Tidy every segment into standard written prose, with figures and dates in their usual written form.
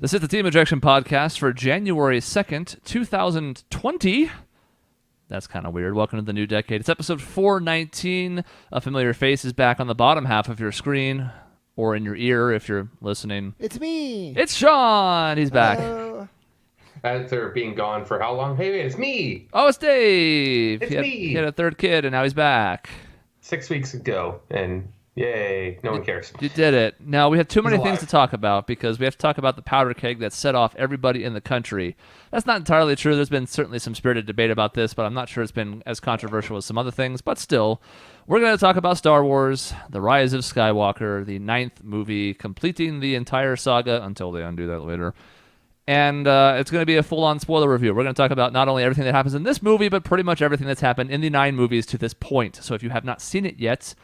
This is the Team Objection podcast for January 2nd, 2020. That's kind of weird. Welcome to the new decade. It's episode 419. A familiar face is back on the bottom half of your screen or in your ear if you're listening. It's me. It's Shaun. He's back. After being gone for how long? Hey, it's me. Oh, it's Dave. It's me. Me. He had a third kid, and now he's back. 6 weeks ago, and yay, no one cares. You did it. Now, we have too many He's things alive. to talk about because we have to talk about the powder keg that set off everybody in the country. That's not entirely true. There's been certainly some spirited debate about this, but I'm not sure it's been as controversial as some other things. But still, we're going to talk about Star Wars, The Rise of Skywalker, the 9th movie, completing the entire saga until they undo that later. And it's going to be a full-on spoiler review. We're going to talk about not only everything that happens in this movie, but pretty much everything that's happened in the 9 movies to this point. So if you have not seen it yet,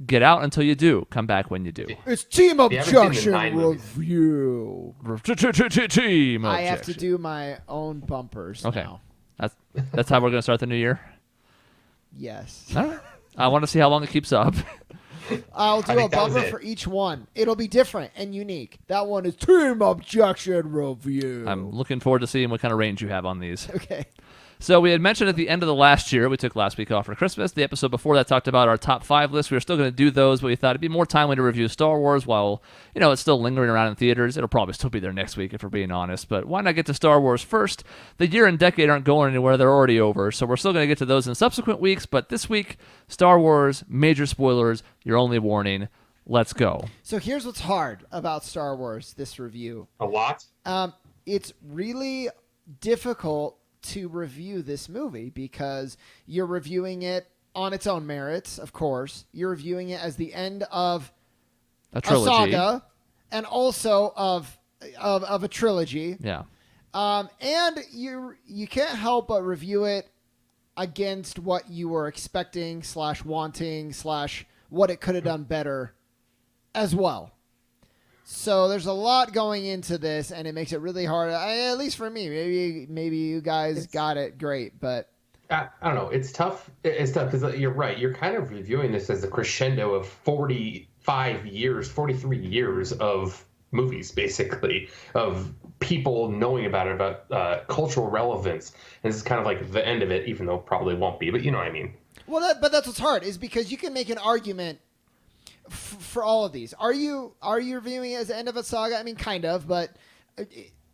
get out until you do. Come back when you do. It's Team haven't seen the Objection 9 movies. review. Team I have to Objection. do my own bumpers Okay. now. That's how we're going to start the new year? Yes. All right. I want to see how long it keeps up. I'll do I a think that was bumper it. for each one. It'll be different and unique. That one is Team Objection review. I'm looking forward to seeing what kind of range you have on these. Okay. So we had mentioned at the end of the last year, we took last week off for Christmas. The episode before that talked about our top 5 list. We were still going to do those, but we thought it'd be more timely to review Star Wars while, it's still lingering around in theaters. It'll probably still be there next week if we're being honest, but why not get to Star Wars first? The year and decade aren't going anywhere. They're already over, so we're still going to get to those in subsequent weeks, but this week, Star Wars, major spoilers, your only warning. Let's go. So here's what's hard about Star Wars, this review. A lot? It's really difficult to review this movie because you're reviewing it on its own merits, of course. You're reviewing it as the end of A a trilogy. saga and also of a trilogy. Yeah. And you can't help but review it against what you were expecting / wanting / what it could have done better as well. So there's a lot going into this, and it makes it really hard. At least for me, maybe you guys got it great, but I don't know. It's tough. It's tough because you're right. You're kind of reviewing this as a crescendo of 43 years of movies, basically, of people knowing about it, about cultural relevance. And this is kind of like the end of it, even though it probably won't be. But you know what I mean. well, but that's what's hard is because you can make an argument for all of these. Are you reviewing it as the end of a saga? I mean, kind of, but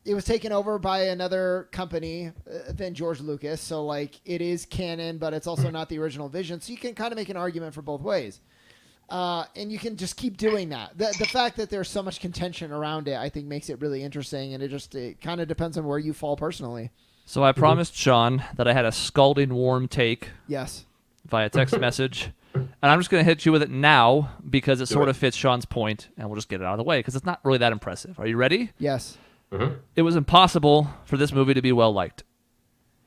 it was taken over by another company than George Lucas, so like it is canon, but it's also not the original vision. So you can kind of make an argument for both ways, and you can just keep doing that. The fact that there's so much contention around it, I think, makes it really interesting, and it kind of depends on where you fall personally. So I promised Shaun that I had a scalding warm take Yes. via text message. And I'm just going to hit you with it now because it sort it. of fits Shaun's point, and we'll just get it out of the way because it's not really that impressive. Are you ready? Yes. It was impossible for this movie to be well-liked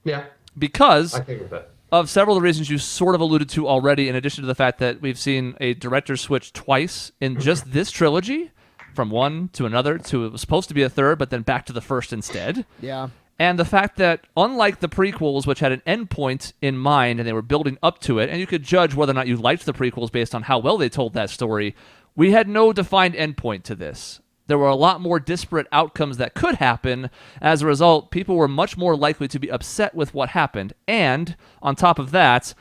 Yeah, because I think with that. of several of the reasons you sort of alluded to already, in addition to the fact that we've seen a director switch twice in just this trilogy, from one to another to it was supposed to be a third, but then back to the first instead. Yeah. And the fact that, unlike the prequels, which had an endpoint in mind and they were building up to it, and you could judge whether or not you liked the prequels based on how well they told that story, we had no defined endpoint to this. There were a lot more disparate outcomes that could happen. As a result, people were much more likely to be upset with what happened. And, on top of that,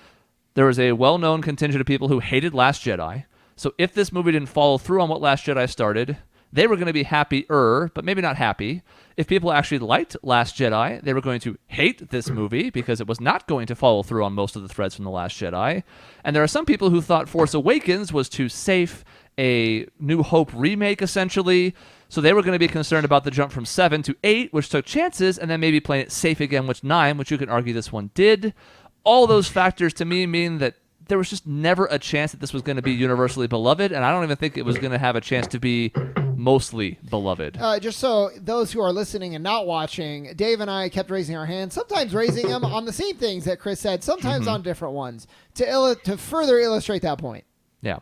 there was a well-known contingent of people who hated Last Jedi. So if this movie didn't follow through on what Last Jedi started, they were going to be happier, but maybe not happy. If people actually liked Last Jedi, they were going to hate this movie because it was not going to follow through on most of the threads from The Last Jedi. And there are some people who thought Force Awakens was too safe, a New Hope remake, essentially. So they were going to be concerned about the jump from 7 to 8, which took chances, and then maybe playing it safe again with 9, which you could argue this one did. All those factors, to me, mean that there was just never a chance that this was going to be universally beloved, and I don't even think it was going to have a chance to be mostly beloved. Just so those who are listening and not watching, Dave and I kept raising our hands, sometimes raising them on the same things that Chris said, sometimes on different ones, to further illustrate that point. Yeah.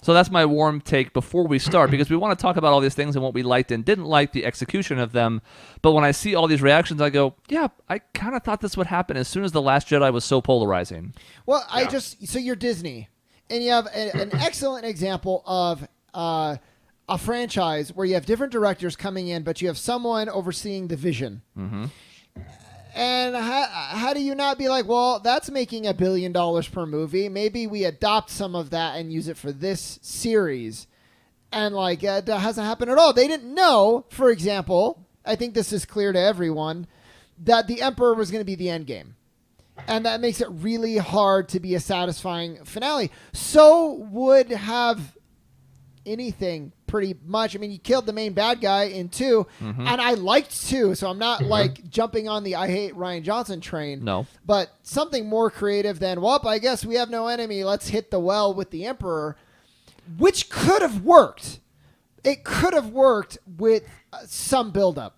So that's my warm take before we start, because we want to talk about all these things and what we liked and didn't like, the execution of them. But when I see all these reactions, I go, yeah, I kind of thought this would happen as soon as The Last Jedi was so polarizing. Well, so you're Disney, and you have an excellent example of a franchise where you have different directors coming in, but you have someone overseeing the vision. Mm-hmm. And how do you not be like, well, that's making $1 billion per movie. Maybe we adopt some of that and use it for this series. And like, that hasn't happened at all. They didn't know, for example, I think this is clear to everyone, that the Emperor was going to be the end game. And that makes it really hard to be a satisfying finale. So would have anything pretty much. I mean, you killed the main bad guy in 2, and I liked 2, so I'm not like jumping on the I hate Ryan Johnson train. No. But something more creative than, well, I guess we have no enemy. Let's hit the well with the Emperor, which could have worked. It could have worked with some buildup.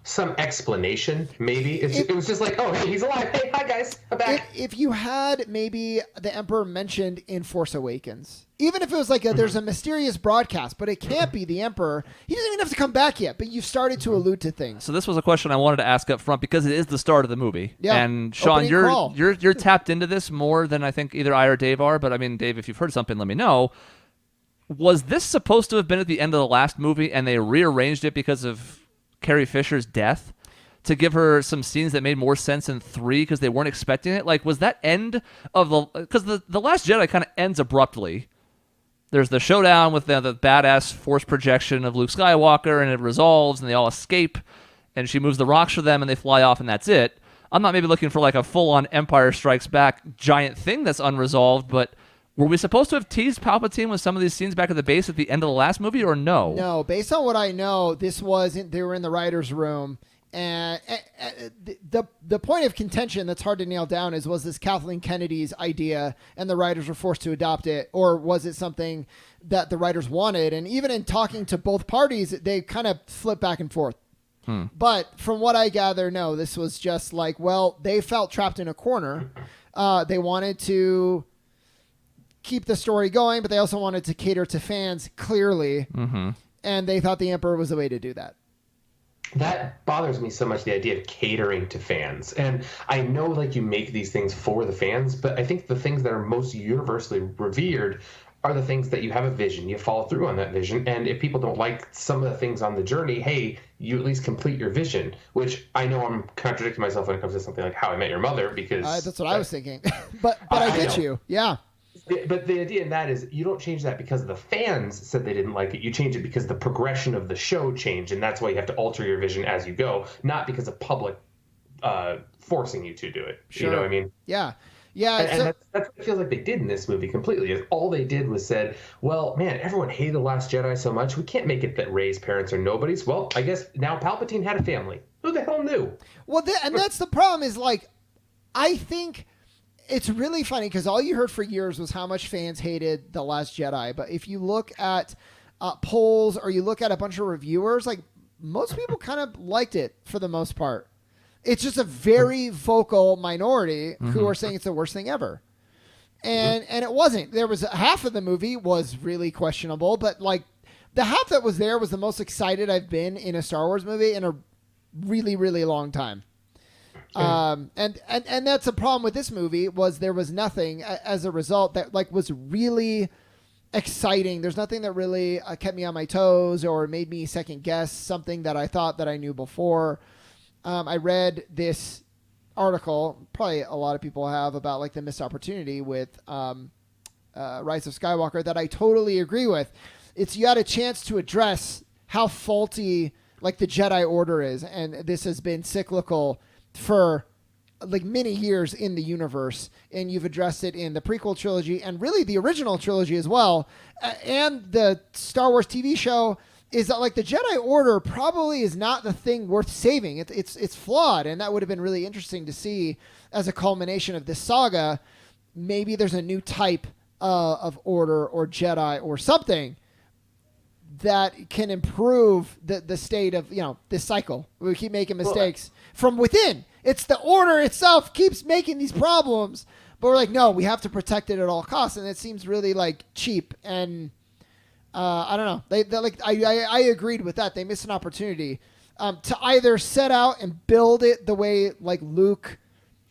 Some explanation, maybe. It was just like, oh, hey, he's alive. Hey, hi, guys. I'm back. If you had maybe the Emperor mentioned in Force Awakens, even if it was like there's a mysterious broadcast, but it can't be the Emperor. He doesn't even have to come back yet, but you've started to allude to things. So this was a question I wanted to ask up front because it is the start of the movie. Yeah. And Shaun, Opening crawl. you're tapped into this more than I think either I or Dave are. But I mean, Dave, if you've heard something, let me know. Was this supposed to have been at the end of the last movie, and they rearranged it because of Carrie Fisher's death to give her some scenes that made more sense in 3 because they weren't expecting it? Like, was that end of the... Because the Last Jedi kind of ends abruptly. There's the showdown with the badass force projection of Luke Skywalker, and it resolves, and they all escape, and she moves the rocks for them, and they fly off, and that's it. I'm not maybe looking for like a full-on Empire Strikes Back giant thing that's unresolved, but were we supposed to have teased Palpatine with some of these scenes back at the base at the end of the last movie, or no? No, based on what I know, this wasn't... They were in the writer's room, and the point of contention that's hard to nail down is, was this Kathleen Kennedy's idea and the writers were forced to adopt it, or was it something that the writers wanted? And even in talking to both parties, they kind of flip back and forth. But from what I gather, no, this was just like, well, they felt trapped in a corner. They wanted to keep the story going, but they also wanted to cater to fans clearly. And they thought the Emperor was the way to do that. That bothers me so much, the idea of catering to fans. And I know, like, you make these things for the fans, but I think the things that are most universally revered are the things that you have a vision, you follow through on that vision, and if people don't like some of the things on the journey, hey, you at least complete your vision, which I know I'm contradicting myself when it comes to something like How I Met Your Mother, because... that's what I was thinking. but I get you. Yeah. But the idea in that is you don't change that because the fans said they didn't like it. You change it because the progression of the show changed, and that's why you have to alter your vision as you go, not because of public forcing you to do it. Sure. You know what I mean? Yeah. Yeah. And that's what it feels like they did in this movie completely. Is all they did was said, well, man, everyone hated The Last Jedi so much. We can't make it that Rey's parents are nobodies. Well, I guess now Palpatine had a family. Who the hell knew? Well, and that's the problem is, like, I think... It's really funny because all you heard for years was how much fans hated The Last Jedi. But if you look at polls or you look at a bunch of reviewers, like, most people kind of liked it for the most part. It's just a very vocal minority who are saying it's the worst thing ever. And it wasn't. There was half of the movie was really questionable, but like the half that was there was the most excited I've been in a Star Wars movie in a really, really long time. And that's a problem with this movie was there was nothing as a result that like was really exciting. There's nothing that really kept me on my toes or made me second guess something that I thought that I knew before. I read this article, probably a lot of people have, about like the missed opportunity with Rise of Skywalker that I totally agree with. It's you had a chance to address how faulty like the Jedi Order is, and this has been cyclical for like many years in the universe, and you've addressed it in the prequel trilogy and really the original trilogy as well, and the Star Wars TV show. Is that like the Jedi Order probably is not the thing worth saving. It's flawed, and that would have been really interesting to see as a culmination of this saga. Maybe there's a new type of Order or Jedi or something that can improve the state of, you know, this cycle. We keep making mistakes from within. It's the Order itself keeps making these problems, but we're like, no, we have to protect it at all costs, and it seems really like cheap. And I don't know. They like I agreed with that. They missed an opportunity to either set out and build it the way like Luke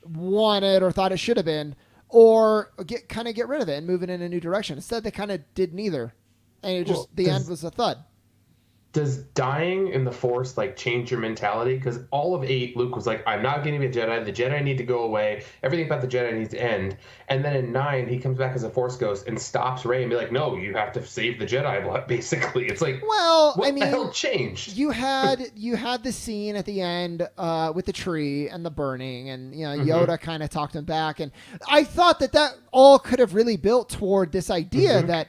wanted or thought it should have been, or get rid of it and move it in a new direction. Instead, they kind of did neither, and it just the end was a thud. does dying in the Force like change your mentality? Because all of 8, Luke was like, I'm not going to be a Jedi. The Jedi need to go away. Everything about the Jedi needs to end. And then in 9, he comes back as a Force ghost and stops Rey and be like, no, you have to save the Jedi. Basically, it's like, well, what I mean, the hell changed? You had the scene at the end with the tree and the burning, and Yoda kind of talked him back, and I thought that all could have really built toward this idea that.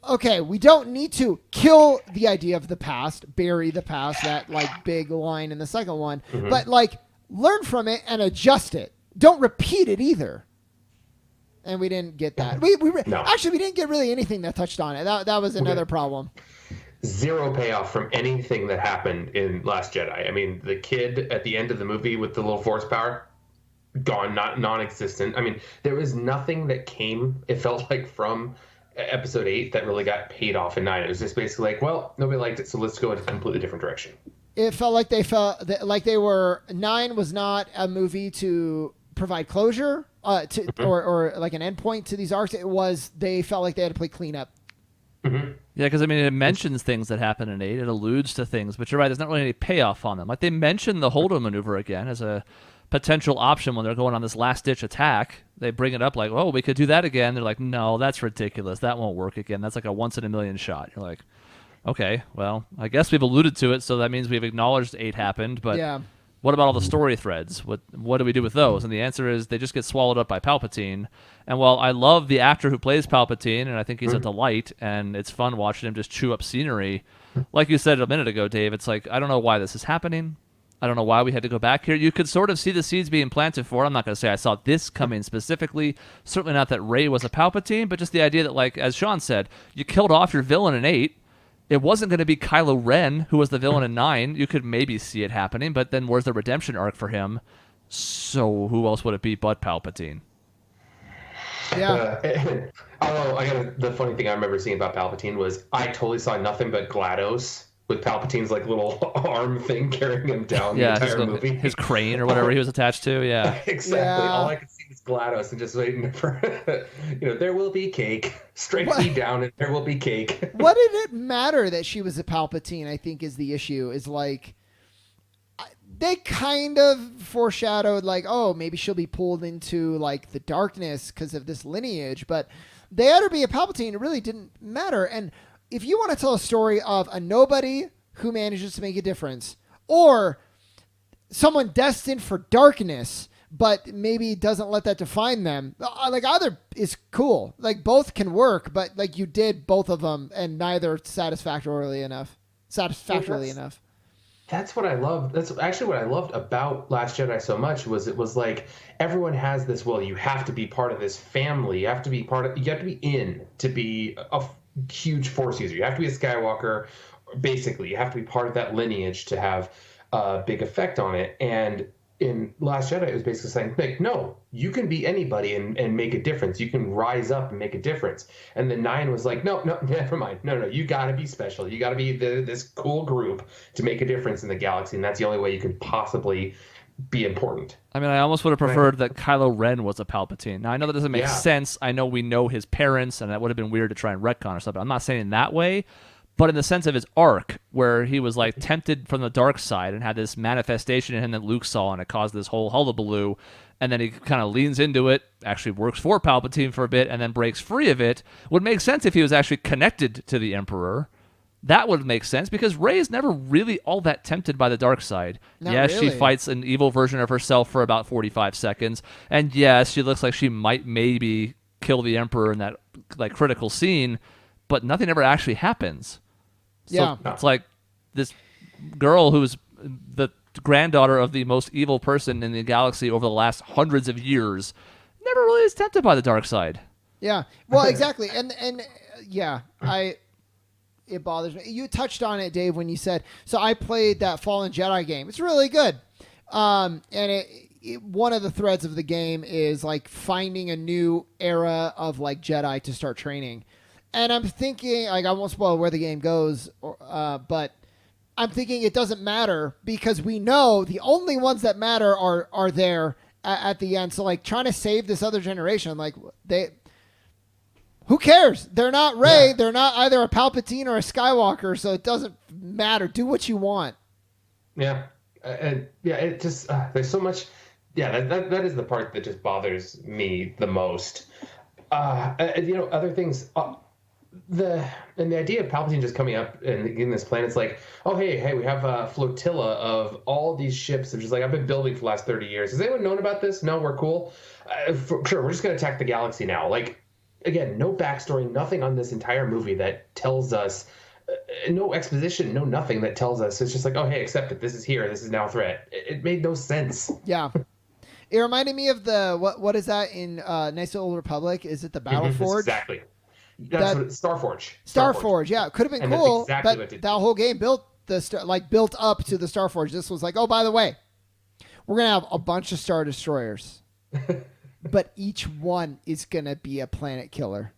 Okay, we don't need to kill the idea of the past, bury the past, that like big line in the second one, but like learn from it and adjust it. Don't repeat it either. And we didn't get that. Actually, we didn't get really anything that touched on it. That was another problem. Zero payoff from anything that happened in Last Jedi. I mean, the kid at the end of the movie with the little Force power, gone, non-existent. I mean, there was nothing that came, it felt like, from episode 8 that really got paid off in 9. It was just basically like, well, nobody liked it, so let's go in a completely different direction. It felt like they were 9 was not a movie to provide closure or like an endpoint to these arcs. It was, they felt like they had to play cleanup. Yeah, because I mean, it mentions things that happen in 8. It alludes to things, but you're right. There's not really any payoff on them. Like they mention the Holdo maneuver again as a potential option when they're going on this last-ditch attack. They bring it up like, oh, we could do that again. They're like, no, that's ridiculous. That won't work again. That's like a once-in-a-million shot. You're like, okay, well, I guess we've alluded to it, so that means we've acknowledged 8 happened, but what about all the story threads? What do we do with those? And the answer is they just get swallowed up by Palpatine. And while I love the actor who plays Palpatine, and I think he's a delight, and it's fun watching him just chew up scenery, like you said a minute ago, Dave, it's like, I don't know why this is happening. I don't know why we had to go back here. You could sort of see the seeds being planted for it. I'm not going to say I saw this coming specifically. Certainly not that Rey was a Palpatine, but just the idea that, like, as Shaun said, you killed off your villain in 8. It wasn't going to be Kylo Ren, who was the villain in 9. You could maybe see it happening, but then where's the redemption arc for him? So who else would it be but Palpatine? Yeah. Although the funny thing I remember seeing about Palpatine was I totally saw nothing but GLaDOS with Palpatine's like little arm thing carrying him down the entire movie. His crane or whatever he was attached to, exactly. Yeah. All I could see was GLaDOS and just waiting for, there will be cake. Strike me down and there will be cake. What did it matter that she was a Palpatine, I think is the issue, is like, they kind of foreshadowed like, oh, maybe she'll be pulled into like the darkness because of this lineage, but they had her be a Palpatine. It really didn't matter. And if you want to tell a story of a nobody who manages to make a difference, or someone destined for darkness, but maybe doesn't let that define them, like either is cool. Like both can work, but like you did both of them and neither satisfactorily enough. That's what I love. That's actually what I loved about Last Jedi so much was it was like everyone has this, well, you have to be part of this family. You have to be in to be a huge Force user. You have to be a Skywalker. Basically, you have to be part of that lineage to have a big effect on it. And in Last Jedi, it was basically saying, like, no, you can be anybody and make a difference. You can rise up and make a difference. And then 9 was like, no, never mind. No, you got to be special. You got to be this cool group to make a difference in the galaxy. And that's the only way you could possibly be important. I mean, I almost would have preferred that Kylo Ren was a Palpatine. Now, I know that doesn't make sense. I know we know his parents, and that would have been weird to try and retcon or something. I'm not saying that way, but in the sense of his arc, where he was like tempted from the dark side and had this manifestation in him that Luke saw, and it caused this whole hullabaloo, and then he kind of leans into it, actually works for Palpatine for a bit, and then breaks free of it, would make sense if he was actually connected to the Emperor. That would make sense because Rey is never really all that tempted by the dark side. Yes, really. She fights an evil version of herself for about 45 seconds. And yes, she looks like she might maybe kill the Emperor in that like critical scene, but nothing ever actually happens. So it's like this girl who's the granddaughter of the most evil person in the galaxy over the last hundreds of years never really is tempted by the dark side. Yeah. Well, exactly. And it bothers me. You touched on it, Dave, when you said, so I played that Fallen Jedi game. It's really good. And one of the threads of the game is like finding a new era of like Jedi to start training. And I'm thinking, like, I won't spoil where the game goes, but I'm thinking it doesn't matter because we know the only ones that matter are there at the end. So like trying to save this other generation, like Who cares? They're not Rey. Yeah. They're not either a Palpatine or a Skywalker, so it doesn't matter. Do what you want. Yeah, and yeah, it just there's so much. Yeah, that is the part that just bothers me the most. Other things. The idea of Palpatine just coming up and getting this plan, it's like, oh hey, we have a flotilla of all these ships. They're just like, I've been building for the last 30 years. Has anyone known about this? No, we're cool. Sure, we're just gonna attack the galaxy now. Like, again, no backstory, nothing on this entire movie that tells us. No exposition, no nothing that tells us. It's just like, oh hey, accept it. This is here. This is now a threat. It made no sense. Yeah. It reminded me of the what is that in Knights of the Old Republic? Is it the Battle Forge? Exactly. That's what Starforge. Starforge, yeah, it could have been And that's cool, exactly but what it that whole game built up to the Starforge. This was like, oh, by the way, we're gonna have a bunch of Star Destroyers, but each one is gonna be a planet killer.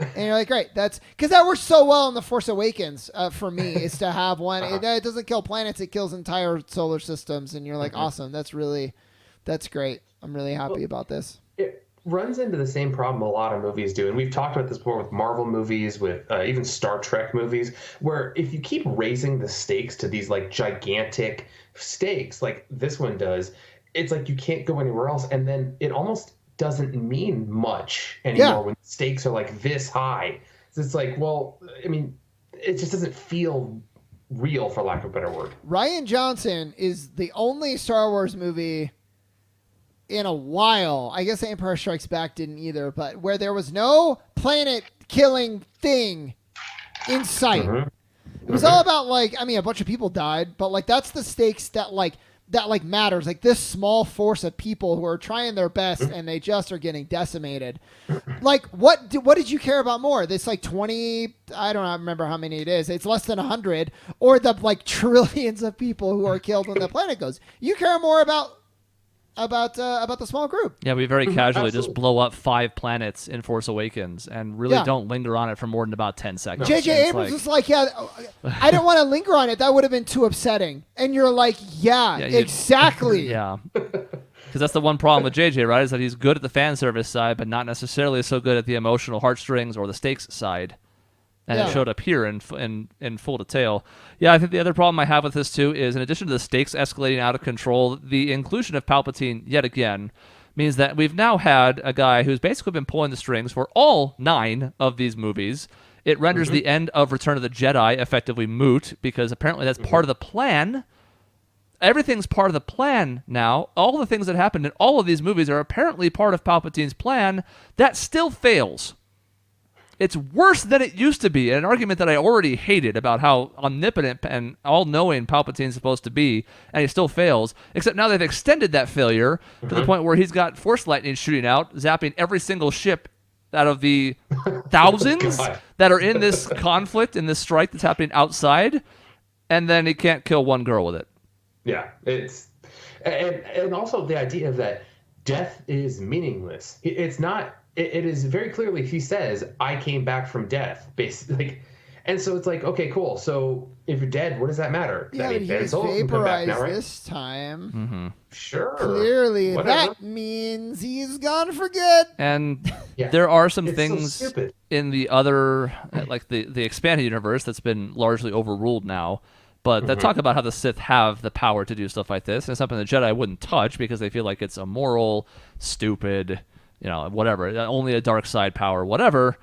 And you're like, great, that's because that works so well in the Force Awakens for me. Is to have one. It doesn't kill planets; it kills entire solar systems. And you're like, awesome. That's great. I'm really happy about this. It runs into the same problem a lot of movies do, and we've talked about this before with Marvel movies, with even Star Trek movies, where if you keep raising the stakes to these like gigantic stakes, like this one does, it's like you can't go anywhere else, and then it almost doesn't mean much anymore when stakes are like this high. So it's like, well, I mean, it just doesn't feel real, for lack of a better word. Rian Johnson is the only Star Wars movie in a while, I guess Empire Strikes Back didn't either, but where there was no planet-killing thing in sight. It was all about, like, I mean, a bunch of people died, but, like, that's the stakes that matters. Like, this small force of people who are trying their best and they just are getting decimated. Like, what did you care about more? This, like, 20, I don't remember how many it is. It's less than 100, or the, like, trillions of people who are killed when the planet goes. You care more about the small group. Yeah, we very casually just blow up 5 planets in Force Awakens and really don't linger on it for more than about 10 seconds. J.J. Abrams was like, yeah, I didn't want to linger on it. That would have been too upsetting. And you're like, yeah exactly. Yeah. Because that's the one problem with J.J., right, is that he's good at the fan service side, but not necessarily so good at the emotional heartstrings or the stakes side. And it showed up here in full detail. Yeah, I think the other problem I have with this, too, is in addition to the stakes escalating out of control, the inclusion of Palpatine, yet again, means that we've now had a guy who's basically been pulling the strings for all 9 of these movies. It renders the end of Return of the Jedi effectively moot, because apparently that's part of the plan. Everything's part of the plan now. All the things that happened in all of these movies are apparently part of Palpatine's plan. That still fails. It's worse than it used to be, an argument that I already hated about how omnipotent and all-knowing Palpatine's supposed to be, and he still fails, except now they've extended that failure to the point where he's got Force lightning shooting out, zapping every single ship out of the thousands that are in this conflict, in this strike that's happening outside, and then he can't kill one girl with it. Yeah, it's... And also the idea of that death is meaningless. It's not... It is very clearly, he says, I came back from death, basically. And so it's like, okay, cool. So if you're dead, what does that matter? Yeah, I mean, but he's vaporized now, right? This time. Sure. Clearly, that means he's gone for good. And there are some it's things so in the other, like the expanded universe that's been largely overruled now. But they talk about how the Sith have the power to do stuff like this. And it's something the Jedi wouldn't touch because they feel like it's immoral, stupid, whatever, only a dark side power, whatever.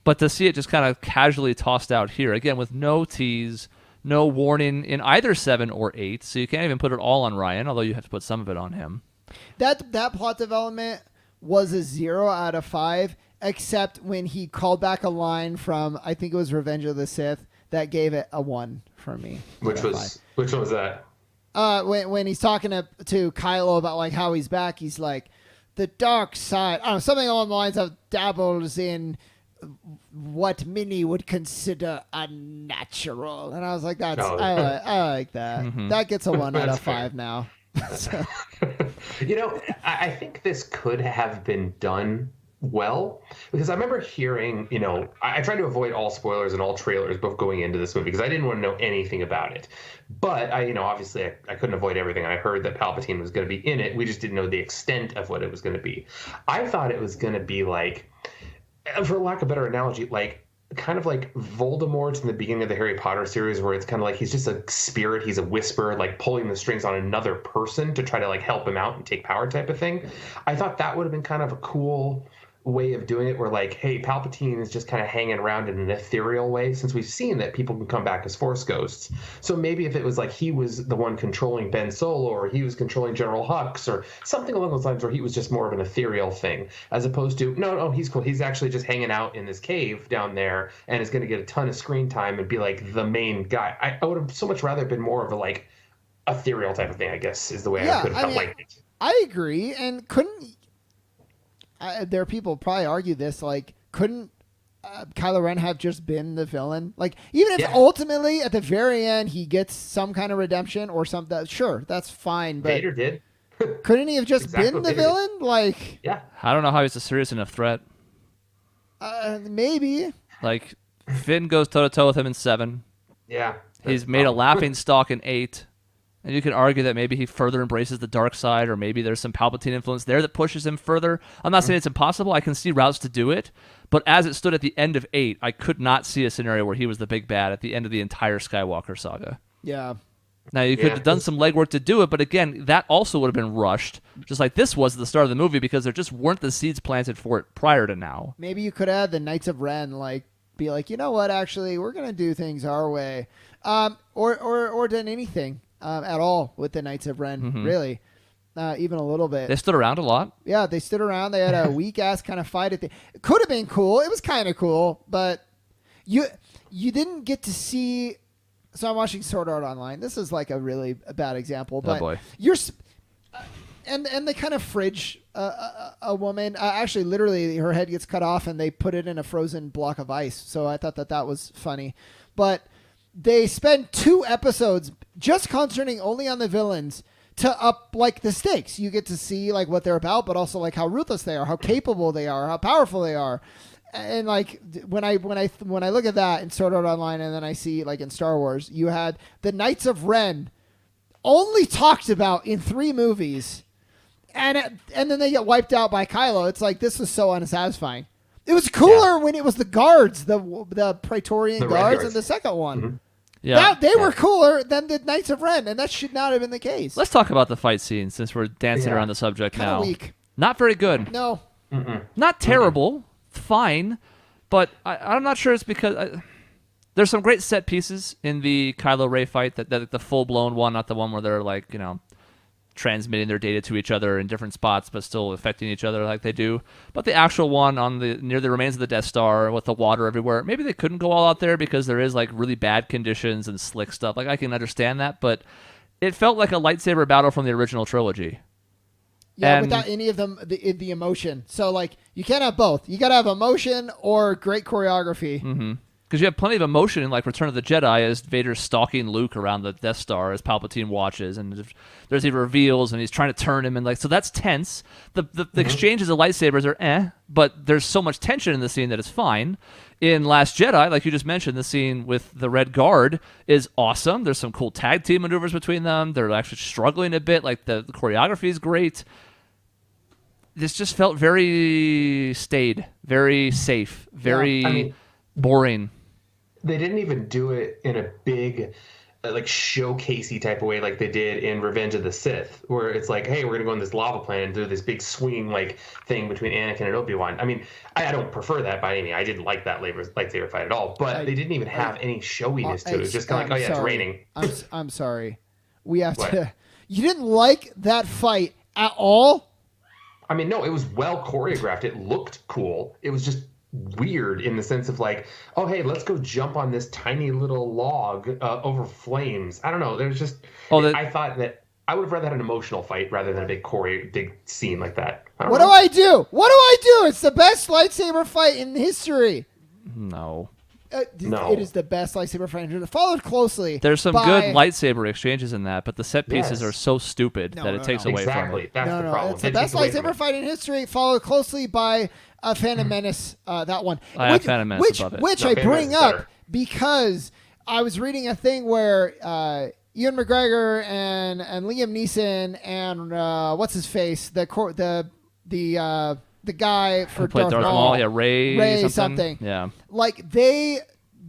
But to see it just kind of casually tossed out here, again, with no tease, no warning in either 7 or 8, so you can't even put it all on Rian, although you have to put some of it on him. That plot development was a 0 out of 5, except when he called back a line from, I think it was Revenge of the Sith, that gave it a 1 for me. Which one was that? When he's talking to Kylo about like how he's back, he's like, the dark side, I don't know, something along the lines of dabbles in what many would consider unnatural. And I was like, I like that. That gets a 1 out of 5 now. So. I think this could have been done well, because I remember hearing, I tried to avoid all spoilers and all trailers before going into this movie because I didn't want to know anything about it. But obviously I couldn't avoid everything. I heard that Palpatine was going to be in it. We just didn't know the extent of what it was going to be. I thought it was going to be like for lack of a better analogy, like kind of like Voldemort in the beginning of the Harry Potter series, where it's kind of like he's just a spirit, he's a whisper, like pulling the strings on another person to try to like help him out and take power type of thing. I thought that would have been kind of a cool way of doing it, where like, hey, Palpatine is just kind of hanging around in an ethereal way, since we've seen that people can come back as Force ghosts. So maybe if it was like he was the one controlling Ben Solo, or he was controlling General Hux, or something along those lines, where he was just more of an ethereal thing, as opposed to no, he's cool, he's actually just hanging out in this cave down there and is going to get a ton of screen time and be like the main guy. I would have so much rather been more of a like ethereal type of thing, I guess, is the way I could have felt like it. I agree, and couldn't there are people who probably argue this, like, couldn't Kylo Ren have just been the villain? Like, even if ultimately at the very end he gets some kind of redemption or something, sure, that's fine. But Vader did. Couldn't he have just been the villain? Like, yeah, I don't know how he's a serious enough threat. Maybe. Like, Finn goes toe to toe with him in 7. Yeah, he's made a laughing stock in 8. And you can argue that maybe he further embraces the dark side, or maybe there's some Palpatine influence there that pushes him further. I'm not saying it's impossible. I can see routes to do it. But as it stood at the end of 8, I could not see a scenario where he was the big bad at the end of the entire Skywalker saga. Yeah. Now, you could have done some legwork to do it, but again, that also would have been rushed, just like this was at the start of the movie, because there just weren't the seeds planted for it prior to now. Maybe you could have the Knights of Ren, like, be like, you know what, actually, we're going to do things our way. Or done anything. At all with the Knights of Ren, really, even a little bit. They stood around a lot. Yeah, they stood around. They had a weak ass kind of fight. It could have been cool. It was kind of cool, but you didn't get to see. So I'm watching Sword Art Online. This is like a really bad example, but boy. And they kind of fridge a woman. Actually, literally, her head gets cut off, and they put it in a frozen block of ice. So I thought that was funny, but they spend 2 episodes just concentrating only on the villains to up like the stakes. You get to see like what they're about, but also like how ruthless they are, how capable they are, how powerful they are. And like when I look at that in Sword Art Online, and then I see like in Star Wars, you had the Knights of Ren only talked about in 3 movies, and then they get wiped out by Kylo. It's like, this was so unsatisfying. It was cooler when it was the guards, the Praetorian guards in the second one. Mm-hmm. Yeah, they were cooler than the Knights of Ren, and that should not have been the case. Let's talk about the fight scene, since we're dancing around the subject Kinda now. Weak. Not very good. No. Not terrible. Fine. But I'm not sure it's because... there's some great set pieces in the Kylo Rey fight, that the full-blown one, not the one where they're like, transmitting their data to each other in different spots, but still affecting each other like they do. But the actual one near the remains of the Death Star with the water everywhere, maybe they couldn't go all out there because there is like really bad conditions and slick stuff. Like, I can understand that, but it felt like a lightsaber battle from the original trilogy. Yeah, without any of the emotion. So like, you can't have both. You got to have emotion or great choreography. Mm-hmm. Because you have plenty of emotion in like Return of the Jedi as Vader's stalking Luke around the Death Star as Palpatine watches, and there's he reveals and he's trying to turn him, and like, so that's tense. The exchanges of lightsabers are but there's so much tension in the scene that it's fine. In Last Jedi, like you just mentioned, the scene with the Red Guard is awesome. There's some cool tag team maneuvers between them. They're actually struggling a bit. Like the choreography is great. This just felt very staid, very safe, very boring. They didn't even do it in a big, like, showcasey type of way like they did in Revenge of the Sith, where it's like, hey, we're going to go on this lava planet and do this big swinging, like, thing between Anakin and Obi-Wan. I mean, I don't prefer that by any means. I didn't like that lightsaber fight at all, but they didn't even have any showiness to it. It was just kind of like, it's raining. I'm sorry. We have to... You didn't like that fight at all? I mean, no, it was well choreographed. It looked cool. It was just weird in the sense of like, oh, hey, let's go jump on this tiny little log over flames. I don't know. There's just... I thought that I would have rather had an emotional fight rather than a big scene like that. What do I do? What do I do? It's the best lightsaber fight in history. No. No. It is the best lightsaber fight in history. Followed closely. There's some good lightsaber exchanges in that, but the set pieces are so stupid that it takes away from it. That's the problem. It's the best lightsaber fight in history, followed closely by Phantom Menace, that one. I have Phantom Menace above it. Which I bring up because I was reading a thing where Ewan McGregor and Liam Neeson and what's his face, the the guy for Who played Darth Maul. Yeah, Ray something. Yeah. Like, they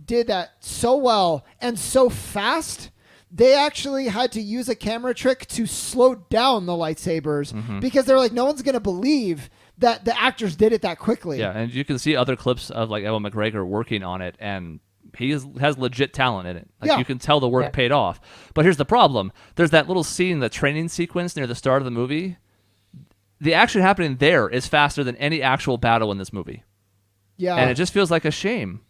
did that so well and so fast. They actually had to use a camera trick to slow down the lightsabers because they're like, no one's going to believe that the actors did it that quickly. Yeah, and you can see other clips of like Ewan McGregor working on it, and he has legit talent in it. Like, you can tell the work paid off. But here's the problem. There's that little scene, the training sequence near the start of the movie. The action happening there is faster than any actual battle in this movie. Yeah. And it just feels like a shame.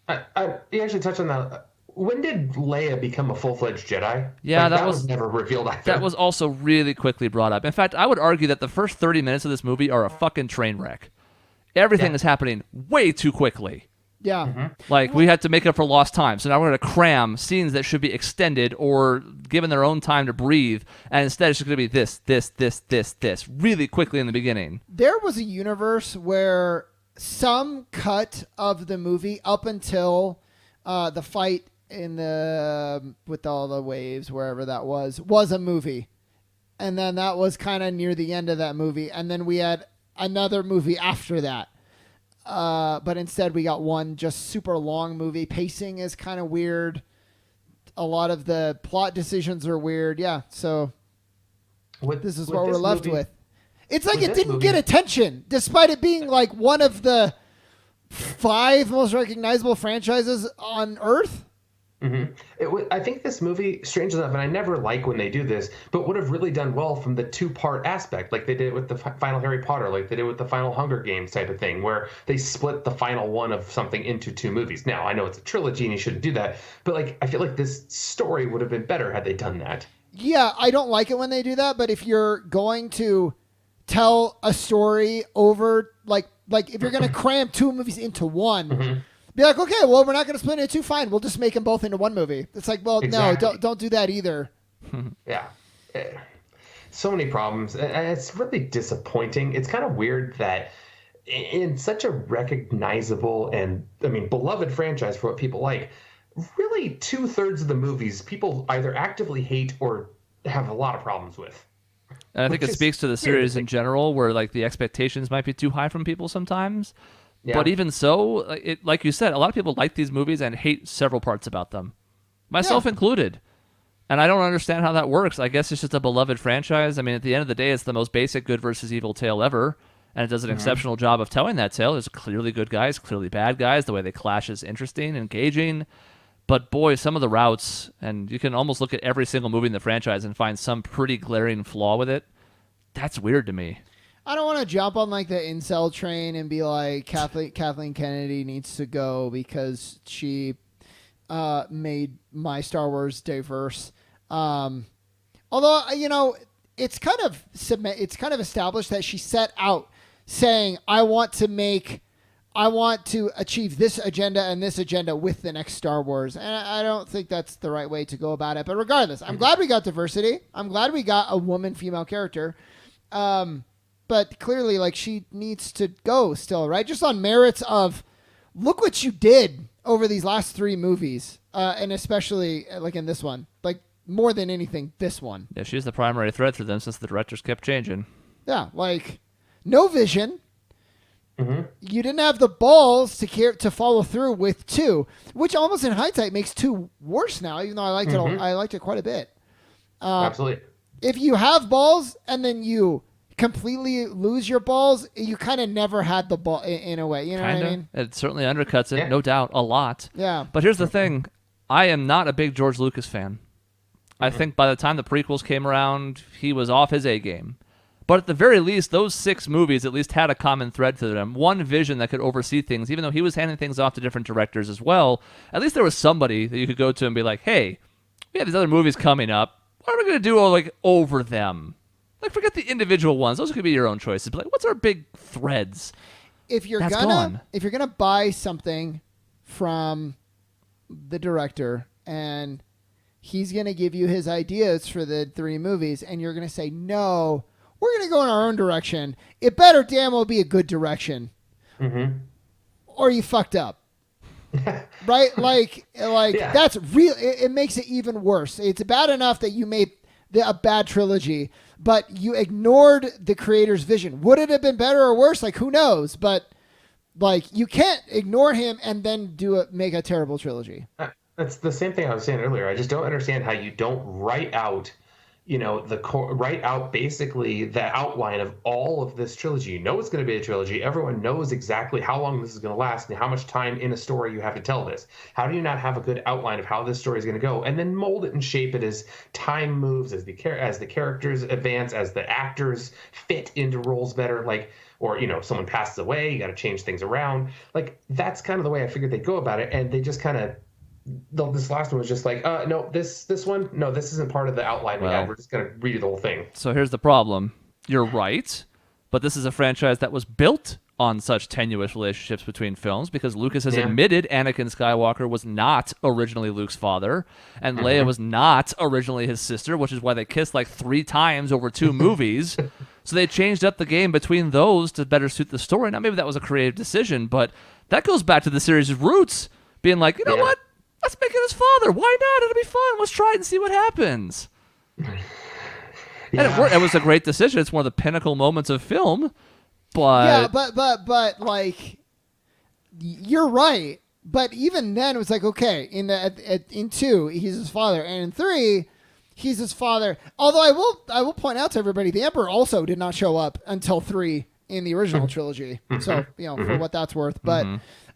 You actually touched on that. When did Leia become a full-fledged Jedi? Yeah, that was never revealed either. That was also really quickly brought up. In fact, I would argue that the first 30 minutes of this movie are a fucking train wreck. Everything is happening way too quickly. Yeah. Like, we had to make up for lost time. So now we're going to cram scenes that should be extended or given their own time to breathe. And instead, it's just going to be this really quickly in the beginning. There was a universe where some cut of the movie up until the fight in the with all the waves, wherever that was a movie. And then that was kind of near the end of that movie. And then we had another movie after that. But instead we got one just super long movie. Pacing is kind of weird. A lot of the plot decisions are weird. Yeah. So this is what we're left with. It's like it didn't get attention despite it being like one of the 5 most recognizable franchises on Earth. I think this movie, strange enough, and I never like when they do this, but would have really done well from the 2-part aspect, like they did with the final Harry Potter, like they did with the final Hunger Games type of thing, where they split the final one of something into 2 movies. Now, I know it's a trilogy and you shouldn't do that, but like I feel like this story would have been better had they done that. Yeah, I don't like it when they do that, but if you're going to tell a story over, like if you're going to cram 2 movies into one, be like, okay, well, we're not going to split it into 2. Fine, we'll just make them both into 1 movie. It's like, well, exactly. No, don't do that either. Yeah. So many problems. It's really disappointing. It's kind of weird that in such a recognizable and, I mean, beloved franchise for what people like, really 2/3 of the movies people either actively hate or have a lot of problems with. And I think it speaks to the series in general, where like the expectations might be too high from people sometimes. Yeah. But even so, like you said, a lot of people like these movies and hate several parts about them, myself included. And I don't understand how that works. I guess it's just a beloved franchise. I mean, at the end of the day, it's the most basic good versus evil tale ever, and it does an exceptional job of telling that tale. There's clearly good guys, clearly bad guys. The way they clash is interesting, engaging. But boy, some of the routes, and you can almost look at every single movie in the franchise and find some pretty glaring flaw with it. That's weird to me. I don't want to jump on like the incel train and be like Kathleen Kennedy needs to go because she made my Star Wars diverse. Although it's kind of established that she set out saying I want to achieve this agenda and this agenda with the next Star Wars, and I don't think that's the right way to go about it. But regardless, I'm glad we got diversity. I'm glad we got a female character. But clearly, like, she needs to go still, right? Just on merits of, look what you did over these last 3 movies, and especially, like, in this one. Like, more than anything, this one. Yeah, she's the primary thread through them since the directors kept changing. Yeah, like, no vision. You didn't have the balls to follow through with 2, which almost in hindsight makes 2 worse now, even though I liked it. I liked it quite a bit. Absolutely. If you have balls and then you completely lose your balls, you kind of never had the ball in a way. You know what I mean? It certainly undercuts it, no doubt, a lot. Yeah. But here's the thing. I am not a big George Lucas fan. I think by the time the prequels came around, he was off his A game. But at the very least, those 6 movies at least had a common thread to them. One vision that could oversee things, even though he was handing things off to different directors as well. At least there was somebody that you could go to and be like, hey, we have these other movies coming up. What are we going to do over them? Like, forget the individual ones. Those could be your own choices. But like, what's our big threads? If you're gonna buy something from the director and he's gonna give you his ideas for the 3 movies, and you're gonna say, no, we're gonna go in our own direction, it better damn well be a good direction. Or you fucked up. Right? Like that's real. It makes it even worse. It's bad enough that you made a bad trilogy, but you ignored the creator's vision. Would it have been better or worse? Like, who knows? But like, you can't ignore him and then make a terrible trilogy. That's the same thing I was saying earlier. I just don't understand how you don't write out, write out basically the outline of all of this trilogy. You know it's going to be a trilogy. Everyone knows exactly how long this is going to last and how much time in a story you have to tell this. How do you not have a good outline of how this story is going to go, and then mold it and shape it as time moves, as the characters advance, as the actors fit into roles better, or someone passes away, you got to change things around. Like, that's kind of the way I figured they'd go about it, and they just kind of. This last one was just like, no, this one, no, this isn't part of the outline we had. We're just going to redo the whole thing. So here's the problem. You're right, but this is a franchise that was built on such tenuous relationships between films, because Lucas has admitted Anakin Skywalker was not originally Luke's father, and Leia was not originally his sister, which is why they kissed like 3 times over 2 movies. So they changed up the game between those to better suit the story. Now, maybe that was a creative decision, but that goes back to the series' roots, being like, you know what? Let's make it his father. Why not? It'll be fun. Let's try it and see what happens. And it worked. It was a great decision. It's one of the pinnacle moments of film. But but like, you're right. But even then, it was like, okay, in 2, he's his father, and in 3, he's his father. Although I will point out to everybody, the Emperor also did not show up until 3 in the original trilogy. So for what that's worth, but.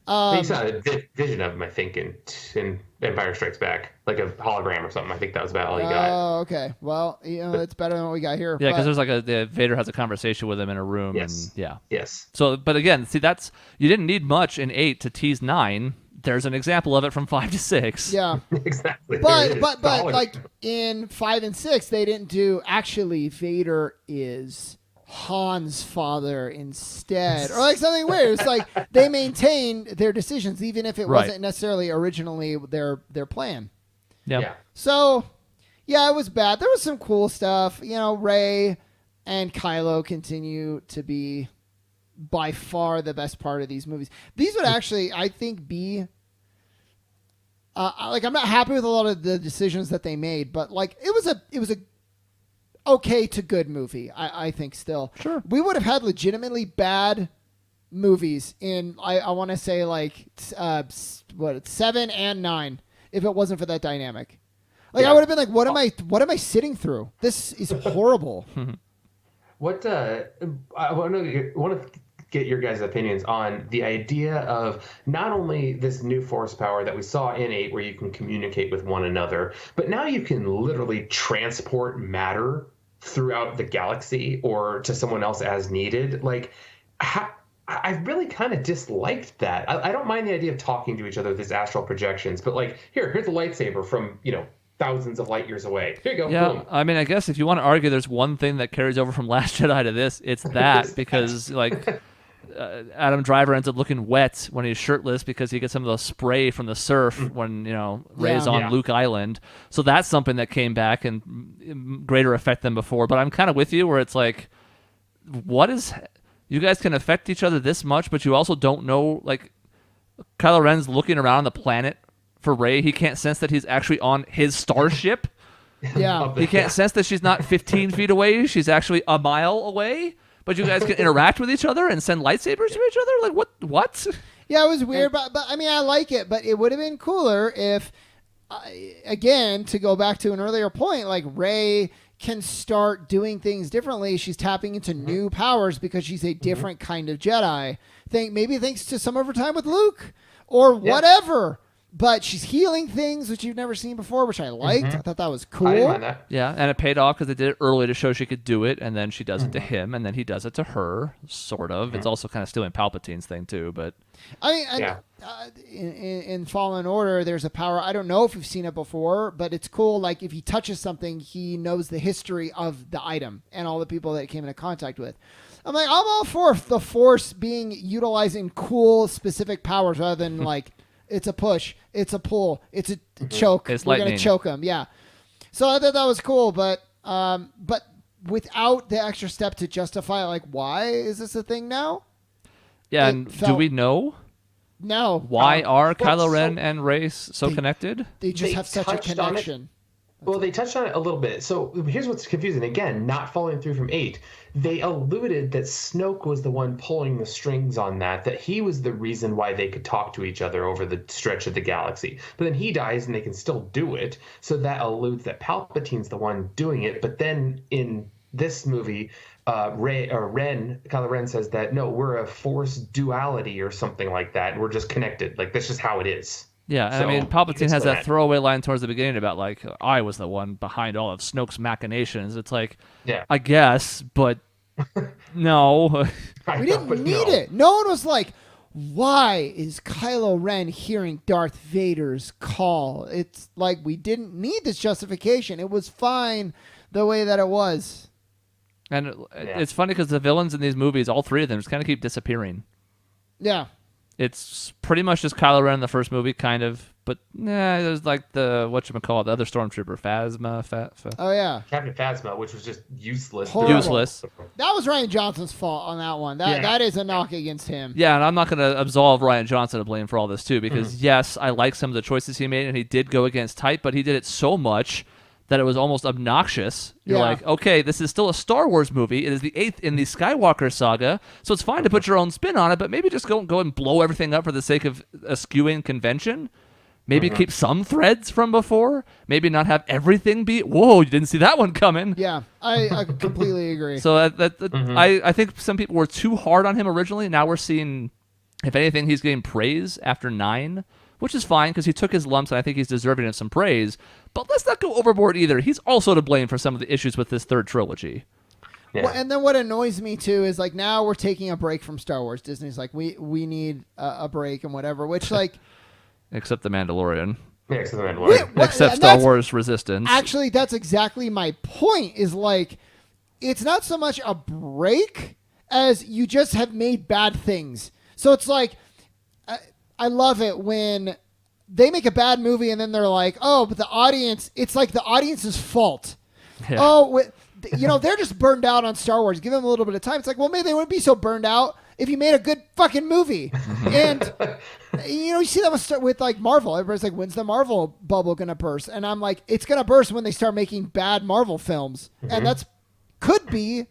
You saw a vision of him, I think, in Empire Strikes Back, like a hologram or something. I think that was about all you got. Oh, okay. Well, it's better than what we got here. Yeah, because there's Vader has a conversation with him in a room. Yes. And, yeah. Yes. So, but again, see, you didn't need much in 8 to tease 9. There's an example of it from 5 to 6. Yeah. Exactly. But like in 5 and 6, they didn't do actually Vader is Han's father instead, or like something weird. It's like they maintained their decisions even if it wasn't necessarily originally their plan. Yeah. So yeah, it was bad. There was some cool stuff. Rey and Kylo continue to be by far the best part of these movies. These would actually, I think, be I'm not happy with a lot of the decisions that they made, but like it was a okay to good movie, I think still. Sure. We would have had legitimately bad movies in, I want to say, like, 7 and 9, if it wasn't for that dynamic. Like, I would have been like, what am I sitting through? This is horrible. I want to get your guys' opinions on the idea of not only this new force power that we saw in 8 where you can communicate with one another, but now you can literally transport matter throughout the galaxy or to someone else as needed. Like, I really kind of disliked that. I don't mind the idea of talking to each other with these astral projections, but like, here's a lightsaber from, thousands of light years away. Here you go. Yeah, boom. I mean, I guess if you want to argue there's one thing that carries over from Last Jedi to this, it's that, because like Adam Driver ends up looking wet when he's shirtless because he gets some of the spray from the surf when Rey's on Luke Island. So that's something that came back in greater effect than before. But I'm kind of with you where it's like, you guys can affect each other this much, but you also don't know, like, Kylo Ren's looking around the planet for Rey. He can't sense that he's actually on his starship. Yeah. He can't sense that she's not 15 feet away. She's actually a mile away. But you guys can interact with each other and send lightsabers to each other? Like, what? Yeah, it was weird, but I mean, I like it. But it would have been cooler if, again, to go back to an earlier point, like Rey can start doing things differently. She's tapping into new powers because she's a different kind of Jedi. Maybe thanks to some of her time with Luke or whatever. But she's healing things, which you've never seen before, which I liked. I thought that was cool. I didn't mind that. Yeah, and it paid off because they did it early to show she could do it, and then she does it to him, and then he does it to her, sort of. It's also kind of stealing Palpatine's thing, too, but... I mean, in Fallen Order, there's a power. I don't know if you've seen it before, but it's cool. Like, if he touches something, he knows the history of the item and all the people that it came into contact with. I'm like, I'm all for the Force utilizing cool, specific powers rather than, like... It's a push. It's a pull. It's a choke. We're going to choke him. Yeah. So I thought that was cool, but without the extra step to justify, like, why is this a thing now? Yeah, and do we know? No. Why are Kylo Ren and Rey so connected? They just have such a connection. Well, they touched on it a little bit. So here's what's confusing. Again, not following through from 8. They alluded that Snoke was the one pulling the strings on that he was the reason why they could talk to each other over the stretch of the galaxy. But then he dies and they can still do it. So that alludes that Palpatine's the one doing it. But then in this movie, Kylo Ren says that, no, we're a force duality or something like that. And we're just connected. Like, that's just how it is. Yeah, and So, I mean, Palpatine has that that. throwaway line towards the beginning about, like, I was the one behind all of Snoke's machinations. It's like, Yeah. I guess, but no. We didn't need it. No one was like, why is Kylo Ren hearing Darth Vader's call? It's like we didn't need this justification. It was fine the way that it was. And it's funny because the villains in these movies, all three of them, just kind of keep disappearing. Yeah. It's pretty much just Kylo Ren in the first movie, kind of. But there's like the whatchamacallit, the other stormtrooper, Phasma. Oh, yeah. Captain Phasma, which was just useless. Horrible. Useless. That was Ryan Johnson's fault on that one. That is a knock against him. Yeah, and I'm not going to absolve Ryan Johnson of blame for all this, too, because, yes, I like some of the choices he made, and he did go against type, but he did it so much that it was almost obnoxious. You're like, okay, this is still a Star Wars movie. It is the 8th in the Skywalker saga, so it's fine to put your own spin on it, but maybe just go and blow everything up for the sake of eschewing convention. Maybe keep some threads from before. Maybe not have everything be, whoa, you didn't see that one coming. Yeah, I completely agree. So I think some people were too hard on him originally. Now we're seeing, if anything, he's getting praise after 9, which is fine because he took his lumps and I think he's deserving of some praise. But let's not go overboard either. He's also to blame for some of the issues with this third trilogy. Yeah. Well, and then what annoys me too is like now we're taking a break from Star Wars. Disney's like we need a break and whatever, which like Except The Mandalorian. Yeah, except the Mandalorian. Except Star Wars Resistance. Actually, that's exactly my point. Is like it's not so much a break as you just have made bad things. So it's like I love it when they make a bad movie and then they're like, oh, but the audience, it's like the audience's fault. Yeah. Oh, they're just burned out on Star Wars. Give them a little bit of time. It's like, well, maybe they wouldn't be so burned out if you made a good fucking movie. And, you see that with like Marvel. Everybody's like, when's the Marvel bubble going to burst? And I'm like, it's going to burst when they start making bad Marvel films. And that's could be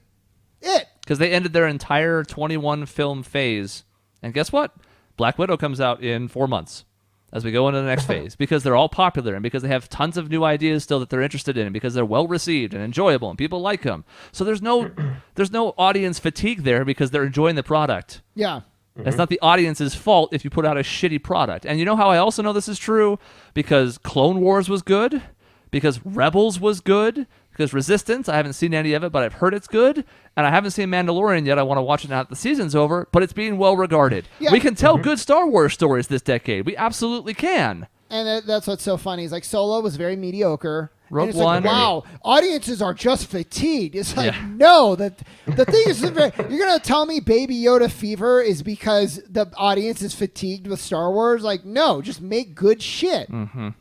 it. Because they ended their entire 21 film phase. And guess what? Black Widow comes out in 4 months as we go into the next phase because they're all popular and because they have tons of new ideas still that they're interested in and because they're well received and enjoyable and people like them. So there's no audience fatigue there because they're enjoying the product. Yeah. It's not the audience's fault if you put out a shitty product. And you know how I also know this is true? Because Clone Wars was good, because Rebels was good, because Resistance, I haven't seen any of it, but I've heard it's good, and I haven't seen Mandalorian yet. I want to watch it now that the season's over, but it's being well regarded. Yeah. We can tell good Star Wars stories this decade. We absolutely can. And that's what's so funny. Is like Solo was very mediocre. Rogue and it's One. like, wow, audiences are just fatigued. It's like, no, the thing is, you're going to tell me Baby Yoda fever is because the audience is fatigued with Star Wars? Like, no, just make good shit. And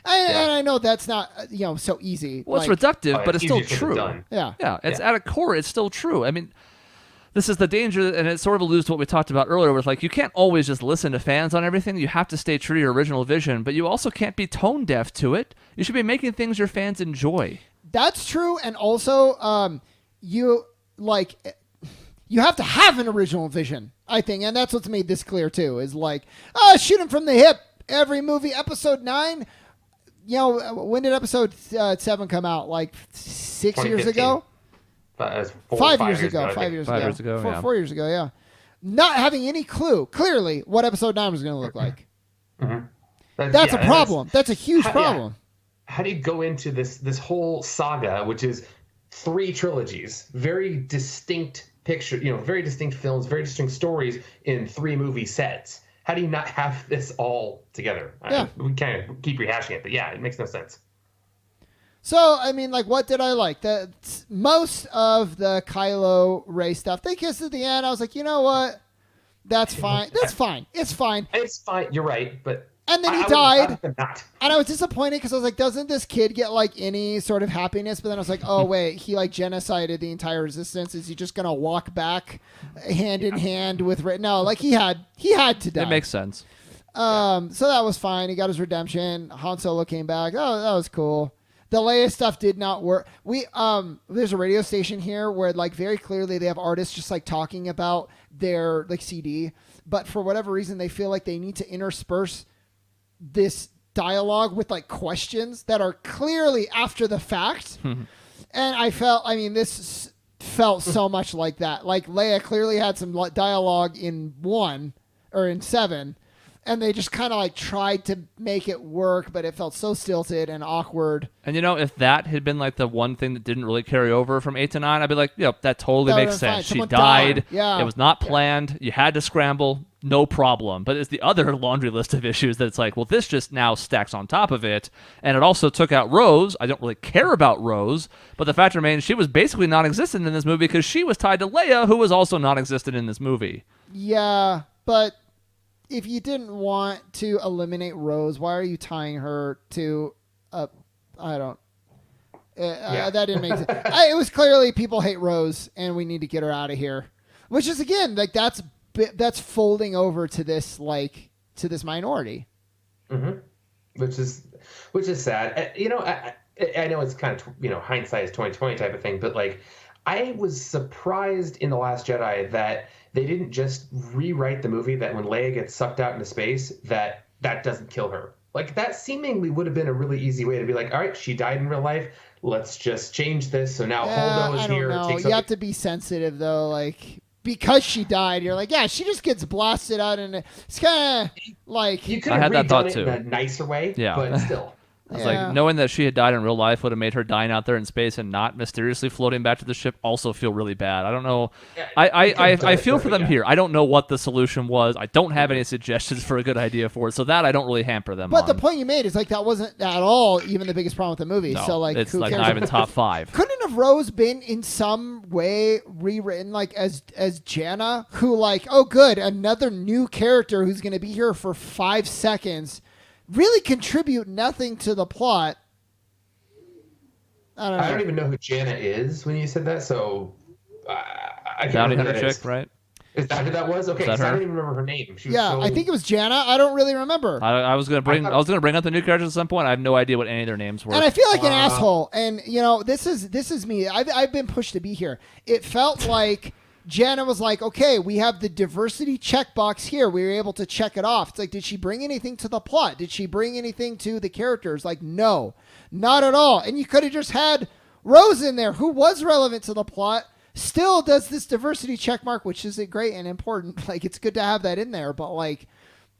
I know that's not, so easy. Well, like, it's reductive, but it's still easier said than true. done. Yeah. Yeah, it's at a core, it's still true. I mean, this is the danger, and it sort of alludes to what we talked about earlier with, like, you can't always just listen to fans on everything. You have to stay true to your original vision, but you also can't be tone deaf to it. You should be making things your fans enjoy. That's true. And also, you have to have an original vision, I think. And that's what's made this clear, too, is like, shoot him from the hip. Every movie, episode 9, when did episode 7 come out? Like 6 years ago? 5 years ago. 5 years ago. 5 years ago, yeah. 4 years ago, yeah. Not having any clue, clearly, what episode 9 was going to look like. That's a problem. That's a huge problem. How do you go into this whole saga, which is 3 trilogies, very distinct picture, very distinct films, very distinct stories in 3 movie sets? How do you not have this all together? Yeah. We kind of keep rehashing it, but yeah, it makes no sense. So, I mean, like, what did I like? Most of the Kylo Ray stuff, they kissed at the end. I was like, you know what? That's fine. That's fine. It's fine. It's fine. You're right, but... And then he died. And I was disappointed because I was like, doesn't this kid get, like, any sort of happiness? But then I was like, oh, wait, he, like, genocided the entire resistance. Is he just going to walk back hand in hand with... No, like, he had to die. It makes sense. So that was fine. He got his redemption. Han Solo came back. Oh, that was cool. The Leia stuff did not work. There's a radio station here where like very clearly they have artists just like talking about their like CD, but for whatever reason they feel like they need to intersperse this dialogue with like questions that are clearly after the fact. And this felt so much like that. Like Leia clearly had some dialogue in 1 or in 7. And they just kind of like tried to make it work, but it felt so stilted and awkward. And if that had been like the one thing that didn't really carry over from 8 to 9, I'd be like, yep, that totally makes sense. She died. Yeah. It was not planned. You had to scramble. No problem. But it's the other laundry list of issues that it's like, well, this just now stacks on top of it. And it also took out Rose. I don't really care about Rose, but the fact remains she was basically non-existent in this movie because she was tied to Leia, who was also non-existent in this movie. Yeah, but if you didn't want to eliminate Rose, why are you tying her to I don't. That didn't make sense. It was clearly people hate Rose, and we need to get her out of here. Which is again like that's folding over to this minority. Mm-hmm. Which is sad. I know it's kind of hindsight is 2020 type of thing, but like I was surprised in The Last Jedi that they didn't just rewrite the movie that when Leia gets sucked out into space, that doesn't kill her. Like, that seemingly would have been a really easy way to be like, all right, she died in real life. Let's just change this. So now Holdo is here. You have to be sensitive, though. Like, because she died, you're like, yeah, she just gets blasted out. And it's kind of like... You could have redone it in a nicer way, but still... I was like, knowing that she had died in real life would have made her dying out there in space and not mysteriously floating back to the ship also feel really bad. I don't know. I feel for them here. I don't know what the solution was. I don't have any suggestions for a good idea for it, so that I don't really hamper them But on. the point you made is like that wasn't at all even the biggest problem with the movie. No, so like, it's who like cares? not even top 5. Couldn't have Rose been in some way rewritten like as Janna, who like, oh good, another new character who's going to be here for 5 seconds, really contribute nothing to the plot. I don't know. I don't even know who Janna is when you said that, so I can't Bounty remember Hunter who that chick, is. right? Is that who that was? Okay, Is that so I her? don't even remember her name. She was I think it was Janna. I don't really remember. I was gonna bring up the new characters at some point. I have no idea what any of their names were. And I feel like an asshole. And this is me. I've been pushed to be here. It felt like Janna was like, okay, we have the diversity checkbox here. We were able to check it off. It's like, did she bring anything to the plot? Did she bring anything to the characters? Like, no, not at all. And you could have just had Rose in there, who was relevant to the plot, still does this diversity checkmark, which is great and important. Like, it's good to have that in there. But, like,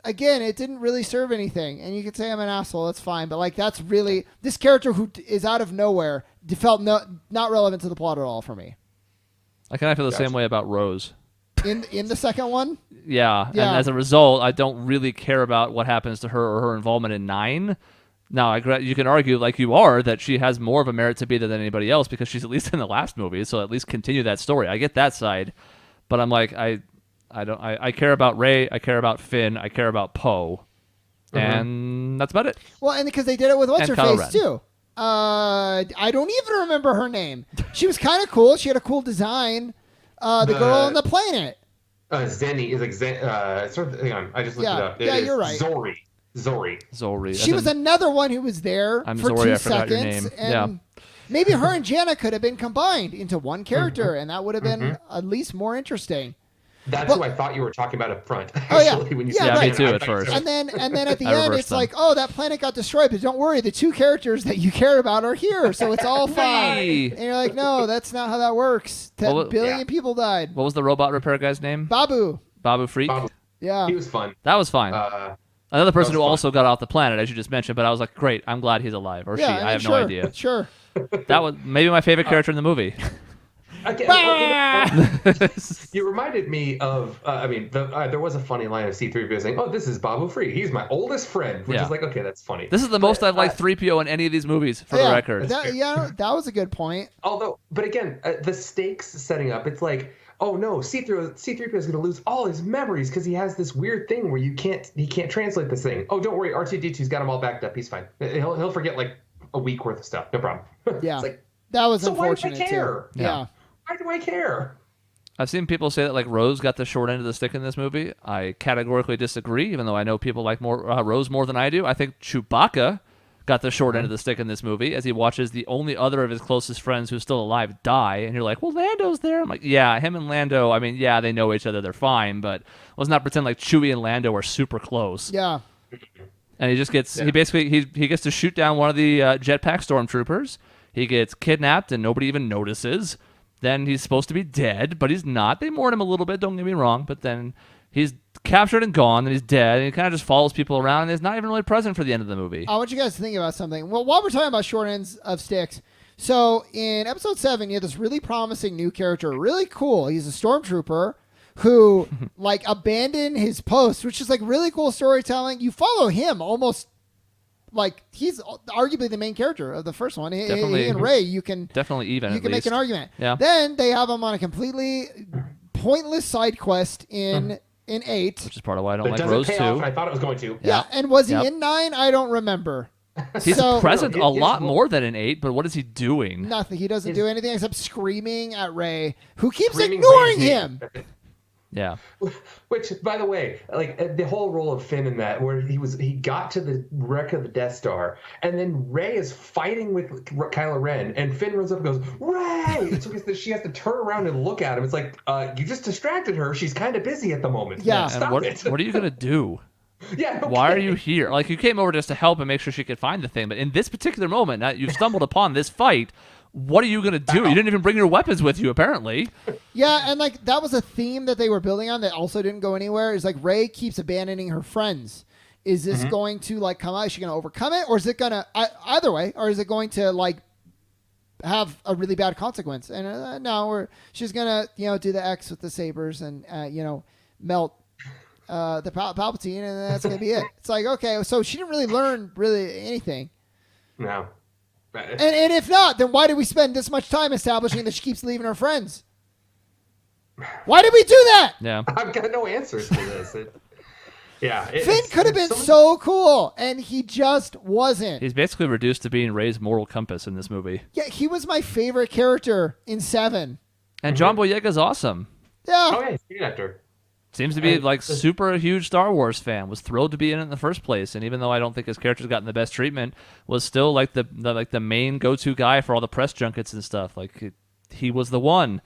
again, it didn't really serve anything. And you could say I'm an asshole. That's fine. But, like, that's really this character who is out of nowhere felt not relevant to the plot at all for me. I kind of feel the same way about Rose. In the second one? Yeah, and as a result, I don't really care about what happens to her or her involvement in 9. Now, you can argue, like you are, that she has more of a merit to be there than anybody else because she's at least in the last movie, so at least continue that story. I get that side, but I'm like, I care about Rey, I care about Finn, I care about Poe, and that's about it. Well, and because they did it with what's her Kylo face too. I don't even remember her name. She was kind of cool. She had a cool design. The girl on the planet. Zenny is like hang on, I just looked it up. Yeah, you're right. Zori. She was another one who was there for Zori, 2 I forgot your seconds. name. And maybe her and Janna could have been combined into one character, and that would have been at least more interesting. That's who I thought you were talking about up front. Oh yeah, when you yeah, me too at first. And then at the end, it's like, oh, that planet got destroyed, but don't worry, the 2 characters that you care about are here, so it's all fine. And you're like, no, that's not how that works. 10 billion people died. What was the robot repair guy's name? Babu Freak. Yeah, he was fun. That was fine. Another person who fun. also got off the planet, as you just mentioned, but I was like, great, I'm glad he's alive, or she. I have no idea. Sure. That was maybe my favorite character in the movie. You reminded me of, there was a funny line of C-3PO saying, oh, this is Babu Free. He's my oldest friend, which is like, okay, that's funny. This is the most I've liked 3PO in any of the movies, for the record. That was a good point. But again, the stakes setting up, it's like, oh no, C-3PO is going to lose all his memories because he has this weird thing where he can't translate this thing. Oh, don't worry, R2-D2's got him all backed up. He's fine. He'll forget like a week worth of stuff. No problem. Yeah, it's like, that was so unfortunate why do I care? too. Yeah. Why do I care? I've seen people say that like Rose got the short end of the stick in this movie. I categorically disagree, even though I know people like Rose more than I do. I think Chewbacca got the short end of the stick in this movie as he watches the only other of his closest friends who's still alive die. And you're like, well, Lando's there. I'm like, yeah, him and Lando, I mean, yeah, they know each other. They're fine. But let's not pretend like Chewie and Lando are super close. Yeah. And he just gets, he gets to shoot down one of the jetpack stormtroopers. He gets kidnapped and nobody even notices. Then he's supposed to be dead, but he's not. They mourn him a little bit, don't get me wrong. But then he's captured and gone, and he's dead, and he kind of just follows people around, and he's not even really present for the end of the movie. I want you guys to think about something. Well, while we're talking about short ends of sticks, so in episode 7, you have this really promising new character, really cool. He's a stormtrooper who like abandoned his post, which is like really cool storytelling. You follow him almost like he's arguably the main character of the first one. Definitely, he and Rey, you can definitely even. You can make an argument. Yeah. Then they have him on a completely pointless side quest in 8, which is part of why I don't But like doesn't Rose pay 2. off. I thought it was going to. Yeah, and was he in 9? I don't remember. He's So- present No, a his lot role- more than in 8, but what is he doing? Nothing. He doesn't do anything except screaming at Rey, who keeps Screaming ignoring Rey's him. name. Yeah. Which, by the way, like the whole role of Finn in that, where he got to the wreck of the Death Star, and then Rey is fighting with Kylo Ren, and Finn runs up and goes, "Rey!" And so she has to turn around and look at him. It's like, you just distracted her. She's kind of busy at the moment. Yeah. And Stop what it. are you going to do? Yeah. Okay. Why are you here? Like, you came over just to help and make sure she could find the thing, but in this particular moment, now you've stumbled upon this fight. What are you going to do? You didn't even bring your weapons with you, apparently. Yeah, and like that was a theme that they were building on that also didn't go anywhere. Is like Rey keeps abandoning her friends. Is this going to like come out? Is she going to overcome it, or is it going to either way, or is it going to like have a really bad consequence? And no, she's going to do the X with the sabers and melt the Palpatine, and that's going to be it. It's like, okay, so she didn't really learn anything. No. And if not, then why did we spend this much time establishing that she keeps leaving her friends? Why did we do that? Yeah. I've got no answers to this. Finn could have been so cool, and he just wasn't. He's basically reduced to being Rey's moral compass in this movie. Yeah, he was my favorite character in 7. And John Boyega's awesome. Yeah. Oh yeah, he's a good actor. Seems to be like super huge Star Wars fan. Was thrilled to be in it in the first place, and even though I don't think his character's gotten the best treatment, was still like the main go-to guy for all the press junkets and stuff. Like he was the one.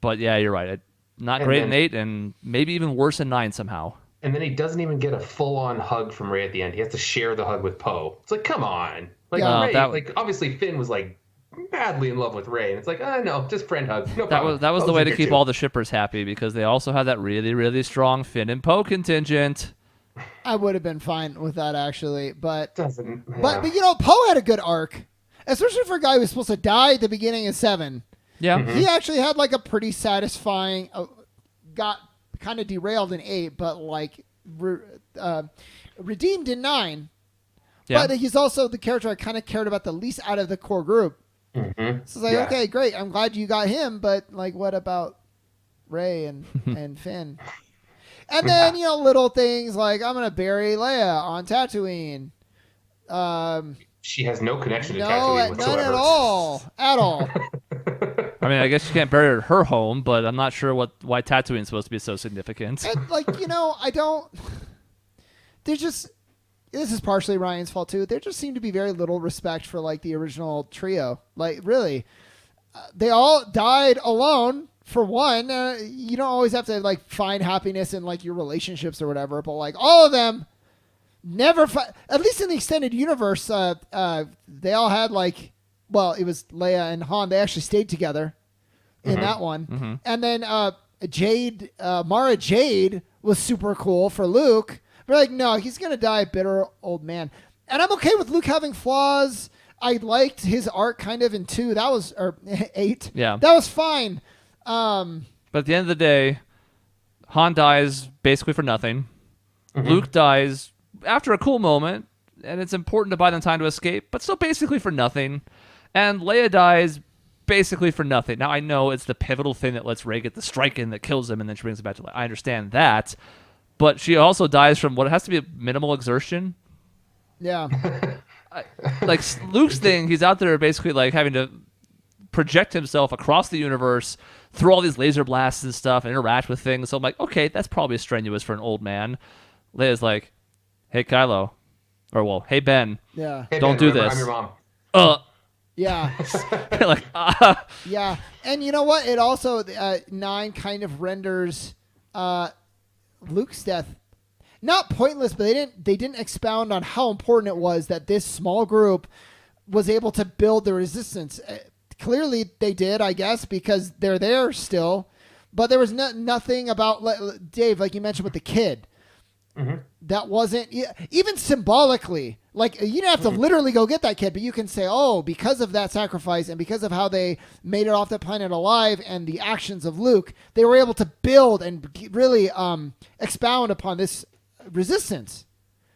But yeah, you're right. Not great in 8, and maybe even worse in 9 somehow. And then he doesn't even get a full-on hug from Rey at the end. He has to share the hug with Poe. It's like, come on. Like, Yeah. Rey, like obviously Finn was like madly in love with Rey, and it's like, no, just friend hug. No problem. That was the Poe's way in to here keep too. all the shippers happy, because they also had that really, really strong Finn and Poe contingent. I would have been fine with that, actually. But Doesn't. but Poe had a good arc, especially for a guy who was supposed to die at the beginning of 7. Yeah. He actually had like a pretty satisfying. Got kind of derailed in 8, but like redeemed in 9. Yeah. But he's also the character I kind of cared about the least out of the core group. So it's like, okay, great. I'm glad you got him, but like, what about Rey and Finn? And then little things like I'm gonna bury Leia on Tatooine. She has no connection to No, Tatooine none whatsoever. at all. I mean, I guess you can't bury her at her home, but I'm not sure why Tatooine's supposed to be so significant. And like, I don't. There's just. This is partially Ryan's fault too. There just seemed to be very little respect for like the original trio. Like really, they all died alone. For one, you don't always have to like find happiness in like your relationships or whatever. But like all of them, never. At least in the extended universe, they all had like. Well, it was Leia and Han. They actually stayed together in that one. And then Mara Jade was super cool for Luke. We're like, no, he's going to die a bitter old man. And I'm okay with Luke having flaws. I liked his arc kind of in 2. Or 8. Yeah. That was fine. But at the end of the day, Han dies basically for nothing. Luke dies after a cool moment, and it's important to buy them time to escape, but still basically for nothing. And Leia dies basically for nothing. Now, I know it's the pivotal thing that lets Rey get the strike in that kills him, and then she brings him back to life. I understand that. But she also dies from what has to be a minimal exertion. Yeah. Like Luke's thing, he's out there basically like having to project himself across the universe through all these laser blasts and stuff and interact with things. So I'm like, okay, that's probably strenuous for an old man. Leia's like, hey, Kylo, Or, well, hey, Ben, Yeah. Hey, don't Ben, do remember, this. I'm your mom. Yeah. You're like, Yeah. And you know what? It also 9 kind of renders Luke's death not pointless, but they didn't expound on how important it was that this small group was able to build the resistance. Clearly they did, I guess, because they're there still. But there was nothing about Dave, like you mentioned with the kid. Mm-hmm. That wasn't even symbolically. Like, you didn't have to literally go get that kid, but you can say, oh, because of that sacrifice and because of how they made it off that planet alive and the actions of Luke, they were able to build and really expound upon this resistance.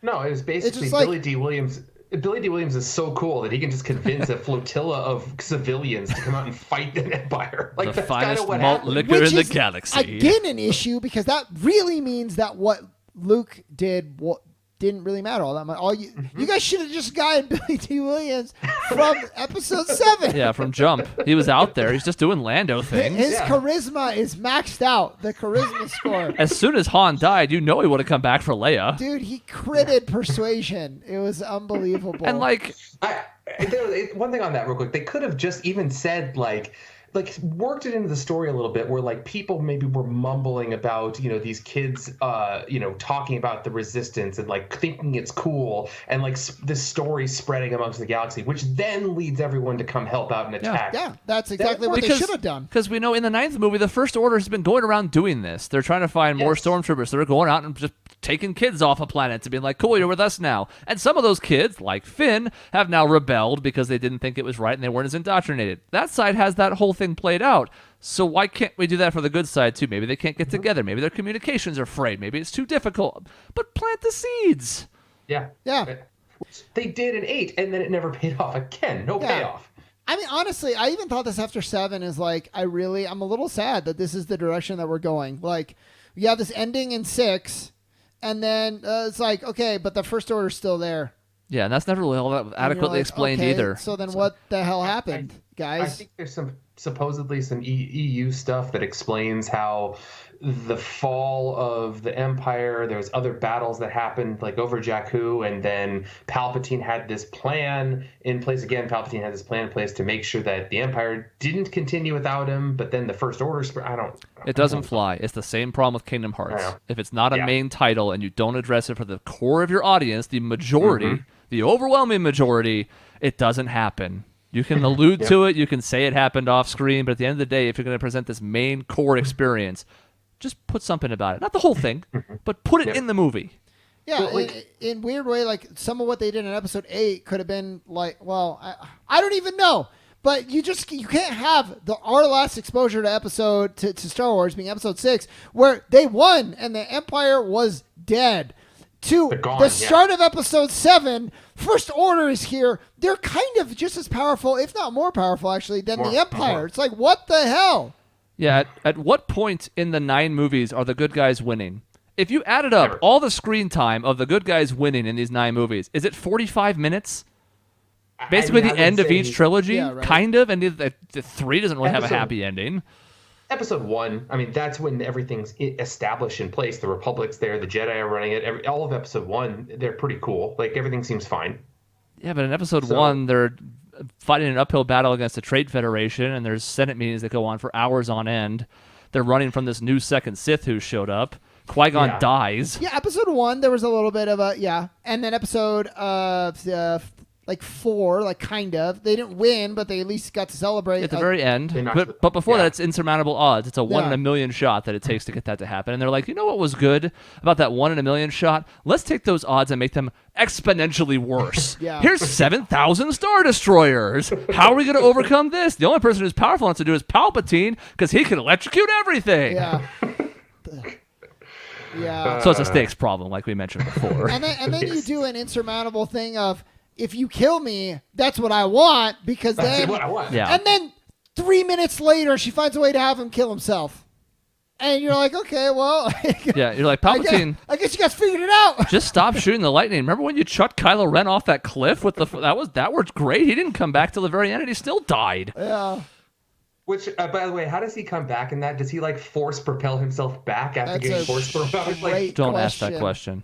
No, it was basically just like- Billy D. Williams. Billy D. Williams is so cool that he can just convince a flotilla of civilians to come out and fight an empire. Like, the that's kind finest of what malt happened. liquor Which in the is, galaxy. again, an issue because that really means that what Luke did didn't really matter all that much. You guys should have just gotten Billy D. Williams from episode 7. Yeah, from Jump. He was out there. He's just doing Lando things. His Yeah. charisma is maxed out. The charisma score. As soon as Han died, you know he would have come back for Leia. Dude, he critted persuasion. It was unbelievable. And like, One thing on that real quick, they could have just even said like worked it into the story a little bit where like people maybe were mumbling about these kids talking about the resistance and like thinking it's cool and like this story spreading amongst the galaxy, which then leads everyone to come help out and attack. yeah, that's exactly what they should have done. Because we know in the 9th movie, the First Order has been going around doing this. They're trying to find more Yes. stormtroopers. They're going out and just taking kids off of planets and being like, cool, you're with us now. And some of those kids, like Finn, have now rebelled because they didn't think it was right and they weren't as indoctrinated. That side has that whole thing played out. So why can't we do that for the good side too? Maybe they can't get together. Maybe their communications are frayed. Maybe it's too difficult. But plant the seeds. Yeah. Yeah. They did in 8, and then it never paid off again. No Yeah. payoff. I mean, honestly, I even thought this after 7 is like, I'm a little sad that this is the direction that we're going. Like, we have this ending in 6, and then it's like, okay, but the First Order's still there. Yeah, and that's never really all that And you're adequately like, explained okay, either. So then what the hell happened, I guys? think there's supposedly some EU stuff that explains how the fall of the Empire, there's other battles that happened like over Jakku, and then Palpatine had this plan in place again. Palpatine had this plan in place to make sure that the Empire didn't continue without him, but then the First Order, It doesn't fly. It's the same problem with Kingdom Hearts. Yeah. If it's not a Yeah. main title and you don't address it for the core of your audience, the majority, the overwhelming majority, it doesn't happen. You can allude to it, you can say it happened off screen, but at the end of the day, if you're going to present this main core experience, just put something about it. Not the whole thing, but put it in the movie. Yeah, Well, like- in weird way, like some of what they did in episode 8 could have been like, well, I don't even know. But you can't have our last exposure to Star Wars being episode 6, where they won and the Empire was dead. To They're gone, the yeah. start of episode 7, First Order is here. They're kind of just as powerful, if not more powerful, actually, than the Empire. It's like, what the hell? Yeah, at what point in the 9 movies are the good guys winning? If you added up Never. all the screen time of the good guys winning in these 9 movies, is it 45 minutes? Basically the end of each trilogy, Yeah, right. kind of, and the 3 doesn't really have a Episode- happy ending. Episode 1, I mean, that's when everything's established in place. The Republic's there, the Jedi are running it. All of episode 1, they're pretty cool. Like, everything seems fine. Yeah, but in episode So- 1, they're fighting an uphill battle against the Trade Federation, and there's Senate meetings that go on for hours on end. They're running from this new second Sith who showed up. Qui-Gon Yeah. dies. Yeah, episode 1, there was a little bit of and then episode 4, like kind of. They didn't win, but they at least got to celebrate. At the very end. They knocked But before yeah. that, it's insurmountable odds. It's a 1 in Yeah. a million shot that it takes to get that to happen. And they're like, you know what was good about that 1 in a million shot? Let's take those odds and make them exponentially worse. Yeah. Here's 7,000 Star Destroyers. How are we going to overcome this? The only person who's powerful enough to do is Palpatine because he can electrocute everything. Yeah. Yeah. So it's a stakes problem, like we mentioned before. And then you do an insurmountable thing of, if you kill me, that's what I want, because That's then what I want. Yeah. and then 3 minutes later she finds a way to have him kill himself. And you're like, okay, well, Yeah, you're like, Palpatine, I guess you guys figured it out. just stop shooting the lightning. Remember when you chucked Kylo Ren off that cliff with that worked great. He didn't come back till the very end, and he still died. Yeah. Which, by the way, how does he come back in that? Does he, like, force propel himself back after That's getting a force propelled? great Don't ask that question.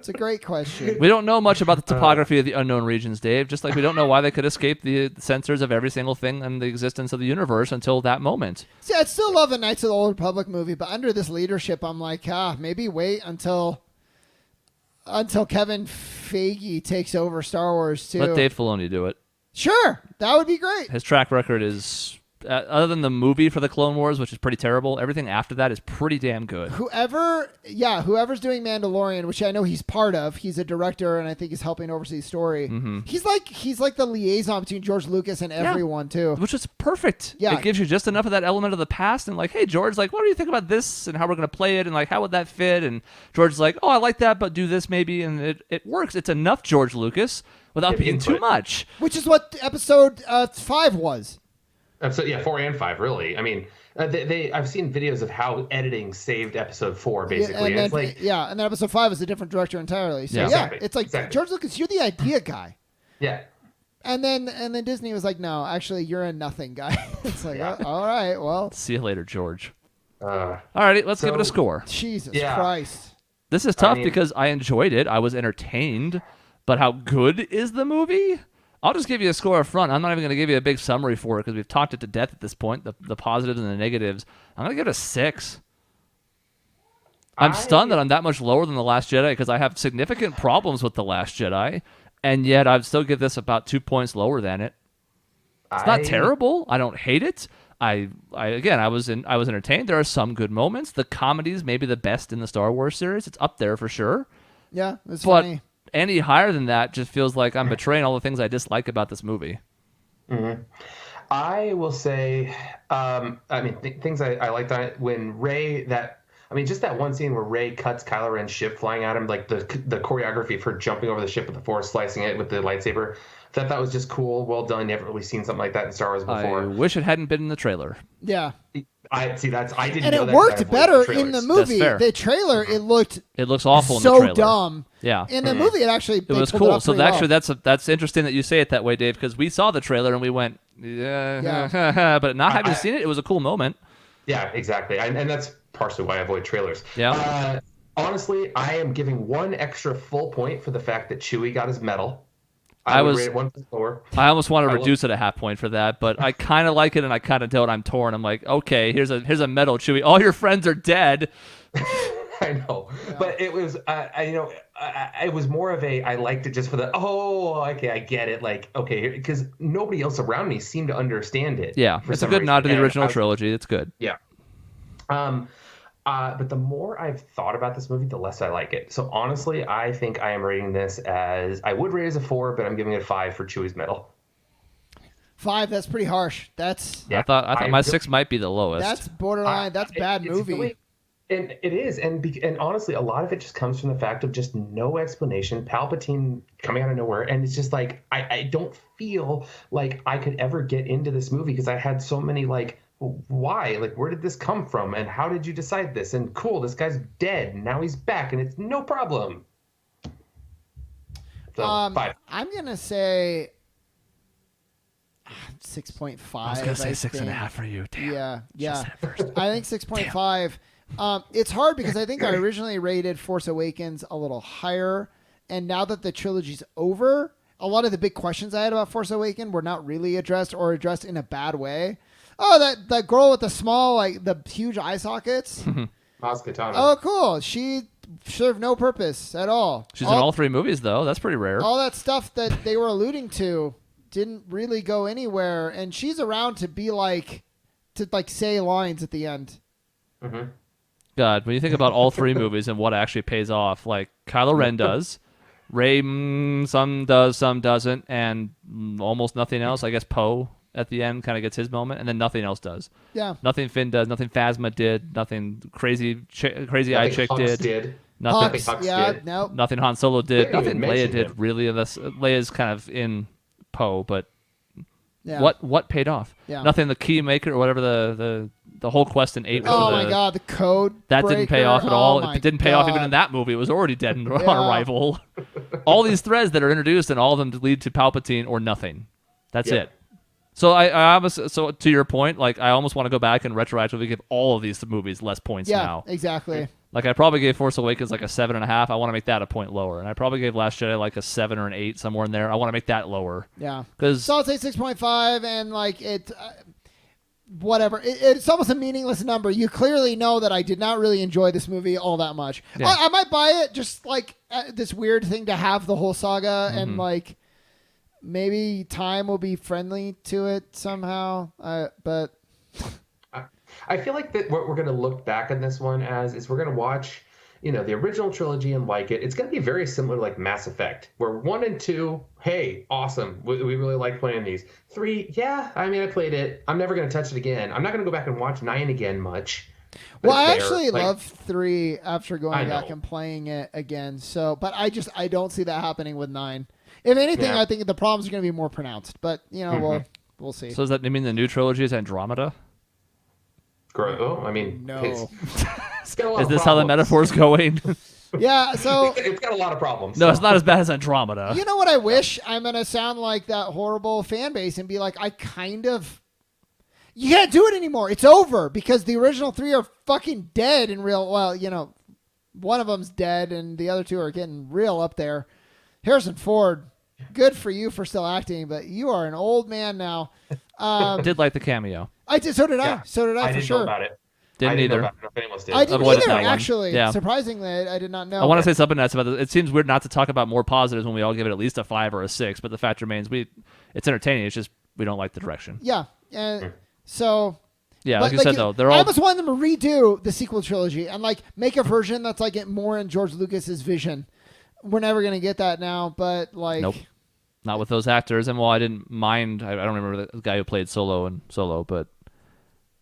It's a great question. We don't know much about the topography of the unknown regions, Dave, just like we don't know why they could escape the censors of every single thing in the existence of the universe until that moment. See, I'd still love a Knights of the Old Republic movie, but under this leadership, I'm like, maybe wait until Kevin Feige takes over Star Wars too. Let Dave Filoni do it. Sure, that would be great. His track record is, other than the movie for the Clone Wars, which is pretty terrible, everything after that is pretty damn good. Whoever's doing Mandalorian, which I know he's part of, he's a director, and I think he's helping oversee the story. Mm-hmm. He's like the liaison between George Lucas and everyone too, which is perfect. Yeah, it gives you just enough of that element of the past, and like, hey George, like, what do you think about this, and how we're gonna play it, and like, how would that fit? And George's like, oh, I like that, but do this maybe, and it works. It's enough George Lucas without being too much. Which is what episode 5 was. Episode 4 and 5, really. I mean, I've seen videos of how editing saved episode 4, basically. And then episode 5 is a different director entirely. So exactly. It's like George Lucas, you're the idea guy. Yeah. And then Disney was like, no, actually, you're a nothing guy. It's like, all right, well, see you later, George. All righty, let's give it a score. Jesus Christ. This is tough because I enjoyed it. I was entertained, but how good is the movie? I'll just give you a score up front. I'm not even going to give you a big summary for it because we've talked it to death at this point, the positives and the negatives. I'm going to give it a 6. I'm stunned that I'm that much lower than The Last Jedi because I have significant problems with The Last Jedi, and yet I'd still give this about 2 points lower than it. It's not terrible. I don't hate it. I was entertained. There are some good moments. The comedy is maybe the best in the Star Wars series. It's up there for sure. Yeah, it's funny. Any higher than that just feels like I'm betraying all the things I dislike about this movie. Mm-hmm. I will say, things I liked on it when just that one scene where Rey cuts Kylo Ren's ship flying at him, like the choreography of her jumping over the ship with the Force, slicing it with the lightsaber. That was just cool. Well done. Never really seen something like that in Star Wars before. I wish it hadn't been in the trailer. Yeah. I didn't know that. And it worked better in the movie. The trailer, it looks awful in the trailer. So dumb. Yeah. In the movie, it was cool. So actually, that's interesting that you say it that way, Dave, because we saw the trailer and we went, yeah. But not having seen it, it was a cool moment. Yeah, exactly. And that's partially why I avoid trailers. Yeah. Honestly, I am giving one extra full point for the fact that Chewie got his medal. I almost want to reduce it a half point for that, but I kind of like it and I kind of don't. I'm torn. I'm like, okay, here's a medal, Chewie. All your friends are dead. I know, but it was, it was more of I liked it just for okay, I get it. Like, okay, because nobody else around me seemed to understand it. Yeah, it's a good nod to the original trilogy. It's good. Yeah. But the more I've thought about this movie, the less I like it. So honestly, I think I am rating this I would rate it as a 4, but I'm giving it a 5 for Chewie's medal. 5, that's pretty harsh. I thought my 6 might be the lowest. That's borderline. That's bad movie. Really, and it is. And honestly, a lot of it just comes from the fact of just no explanation. Palpatine coming out of nowhere. And it's just like, I don't feel like I could ever get into this movie because I had so many why? Like, where did this come from? And how did you decide this? And cool, this guy's dead. And now he's back, and it's no problem. So, 5. I'm going to say 6.5. I was going to say 6.5 for you. Damn. Yeah. I think 6.5. It's hard because I think I originally rated Force Awakens a little higher. And now that the trilogy's over, a lot of the big questions I had about Force Awakens were not really addressed or addressed in a bad way. Oh, that girl with the small, the huge eye sockets. Maz Kanata. Oh, cool. She served no purpose at all. She's in all 3 movies, though. That's pretty rare. All that stuff that they were alluding to didn't really go anywhere, and she's around to be to say lines at the end. Mm-hmm. God, when you think about all 3 movies and what actually pays off, like Kylo Ren does, Rey some does, some doesn't, and almost nothing else. I guess Poe at the end kind of gets his moment, and then nothing else does. Yeah. Nothing Finn does, nothing Phasma did, nothing crazy eye chick did. Nothing Hux did. Nope. Nothing Han Solo did. Nothing Leia did, really. Unless Leia's kind of in Poe, but what paid off? Yeah. Nothing. The key maker or whatever the whole quest in 8 was. Oh my God, the code that breaker. didn't pay off at all. Oh it didn't pay off even in that movie. It was already dead on arrival. All these threads that are introduced, and all of them lead to Palpatine or nothing. That's it. So so to your point, I almost want to go back and retroactively give all of these movies less points now. Yeah, exactly. Like, I probably gave Force Awakens like a 7.5. I want to make that a point lower. And I probably gave Last Jedi like a 7 or an 8, somewhere in there. I want to make that lower. Yeah. 'Cause- So I'll say 6.5, and like it, whatever. It's almost a meaningless number. You clearly know that I did not really enjoy this movie all that much. Yeah. I might buy it just like this weird thing to have the whole saga, and like maybe time will be friendly to it somehow. But I feel like that what we're going to look back on this one as is we're going to watch, the original trilogy and like it. It's going to be very similar to like Mass Effect, where 1 and 2, hey, awesome. We really like playing these. 3, yeah, I mean, I played it. I'm never going to touch it again. I'm not going to go back and watch 9 again much. Well, I actually love 3 after going back know. and playing it again. So, but I don't see that happening with 9. If anything, Yeah. I think the problems are going to be more pronounced. But we'll see. So does that mean the new trilogy is Andromeda? Oh, I mean, No. it's got a lot Is of this how the problems. metaphor's going? Yeah. So It's got a lot of problems. No, it's not as bad as Andromeda. you know what I wish? I'm going to sound like that horrible fan base and be like, you can't do it anymore. It's over because the original 3 are fucking dead in real. Well, one of them's dead and the other 2 are getting real up there. Harrison Ford, good for you for still acting, but you are an old man now. I did like the cameo. I did. So did Yeah. I. So did I, I for didn't sure. know about it. Didn't I didn't either. know about it. If anyone else did. I didn't Avoided either, that one. actually. Yeah. Surprisingly, I did not know. I want to say something nice about this. It seems weird not to talk about more positives when we all give it at least a 5 or a 6, but the fact remains it's entertaining. It's just we don't like the direction. Yeah. And so... Yeah, But, like you said, though, they're all... I almost want them to redo the sequel trilogy and like make a version that's like more in George Lucas's vision. We're never gonna get that now, but like, Nope. Not with those actors. And while I didn't mind, I don't remember the guy who played Solo, but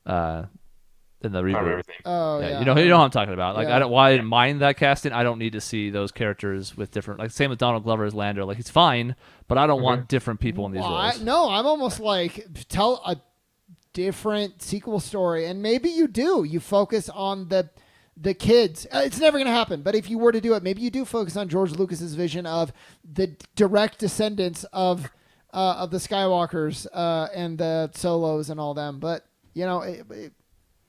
in the I remember reboot. everything. oh yeah, You know who I'm talking about. Like, Yeah. while I didn't mind that casting, I don't need to see those characters with different. Like, same with Donald Glover as Lando. Like, he's fine, but I don't want different people in these roles. No, I'm almost like tell a different sequel story, and maybe you do. You focus on the kids. It's never going to happen, but if you were to do it, maybe you do focus on George Lucas's vision of the direct descendants of the Skywalkers and the Solos and all them. But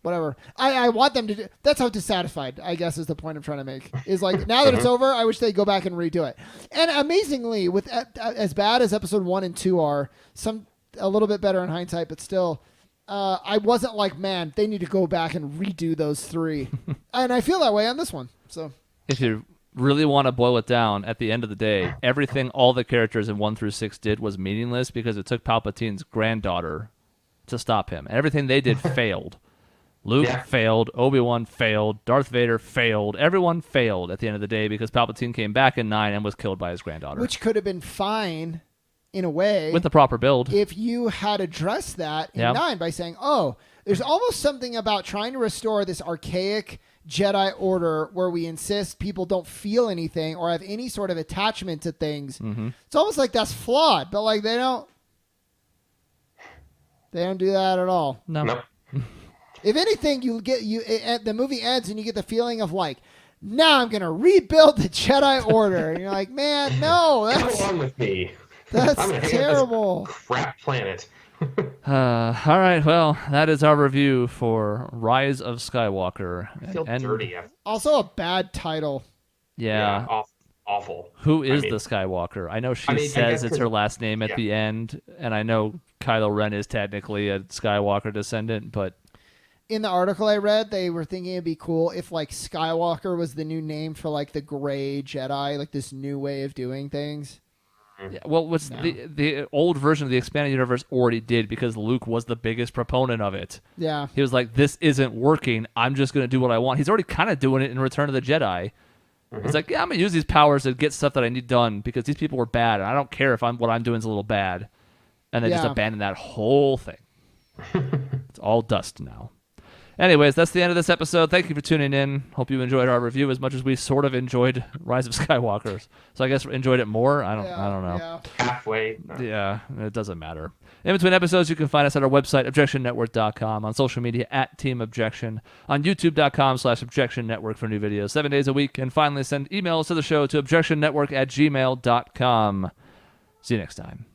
whatever. I want them to do. That's how dissatisfied, I guess, is the point I'm trying to make. Is like now that it's over, I wish they'd go back and redo it. And amazingly, with as bad as episode 1 and 2 are, a little bit better in hindsight, but still. I wasn't like, man, they need to go back and redo those 3. And I feel that way on this one. So If you really want to boil it down, at the end of the day, everything all the characters in 1 through 6 did was meaningless because it took Palpatine's granddaughter to stop him. And everything they did failed. Luke failed. Obi-Wan failed. Darth Vader failed. Everyone failed at the end of the day because Palpatine came back in 9 and was killed by his granddaughter. which could have been fine in a way. With the proper build. If you had addressed that in Yeah. 9 by saying, there's almost something about trying to restore this archaic Jedi order where we insist people don't feel anything or have any sort of attachment to things. Mm-hmm. It's almost like that's flawed, but like they don't do that at all. No. Nope. If anything, the movie ends and you get the feeling of like, now I'm gonna rebuild the Jedi Order, and you're like, man, no, Come that's along with me. that's I'm gonna hang out terrible. this crap planet. All right, well, that is our review for Rise of Skywalker. I feel dirty. Also, a bad title. Yeah. Awful. Who is the Skywalker? I know she I says guess it's her last name at the end, and I know Kylo Ren is technically a Skywalker descendant, but... In the article I read, they were thinking it'd be cool if like Skywalker was the new name for like the gray Jedi, like this new way of doing things. Yeah, well, the old version of the expanded universe already did because Luke was the biggest proponent of it. Yeah. He was like, this isn't working. I'm just going to do what I want. He's already kind of doing it in Return of the Jedi. He's like, yeah, I'm going to use these powers to get stuff that I need done because these people were bad. And I don't care if what I'm doing is a little bad. And they just abandoned that whole thing. It's all dust now. Anyways, that's the end of this episode. Thank you for tuning in. Hope you enjoyed our review as much as we sort of enjoyed Rise of Skywalker. So I guess enjoyed it more. I don't know. Yeah. Halfway. Yeah, it doesn't matter. In between episodes, you can find us at our website, objectionnetwork.com, on social media at Team Objection, on youtube.com/Objection Network for new videos 7 days a week, and finally send emails to the show to objectionnetwork@gmail.com. See you next time.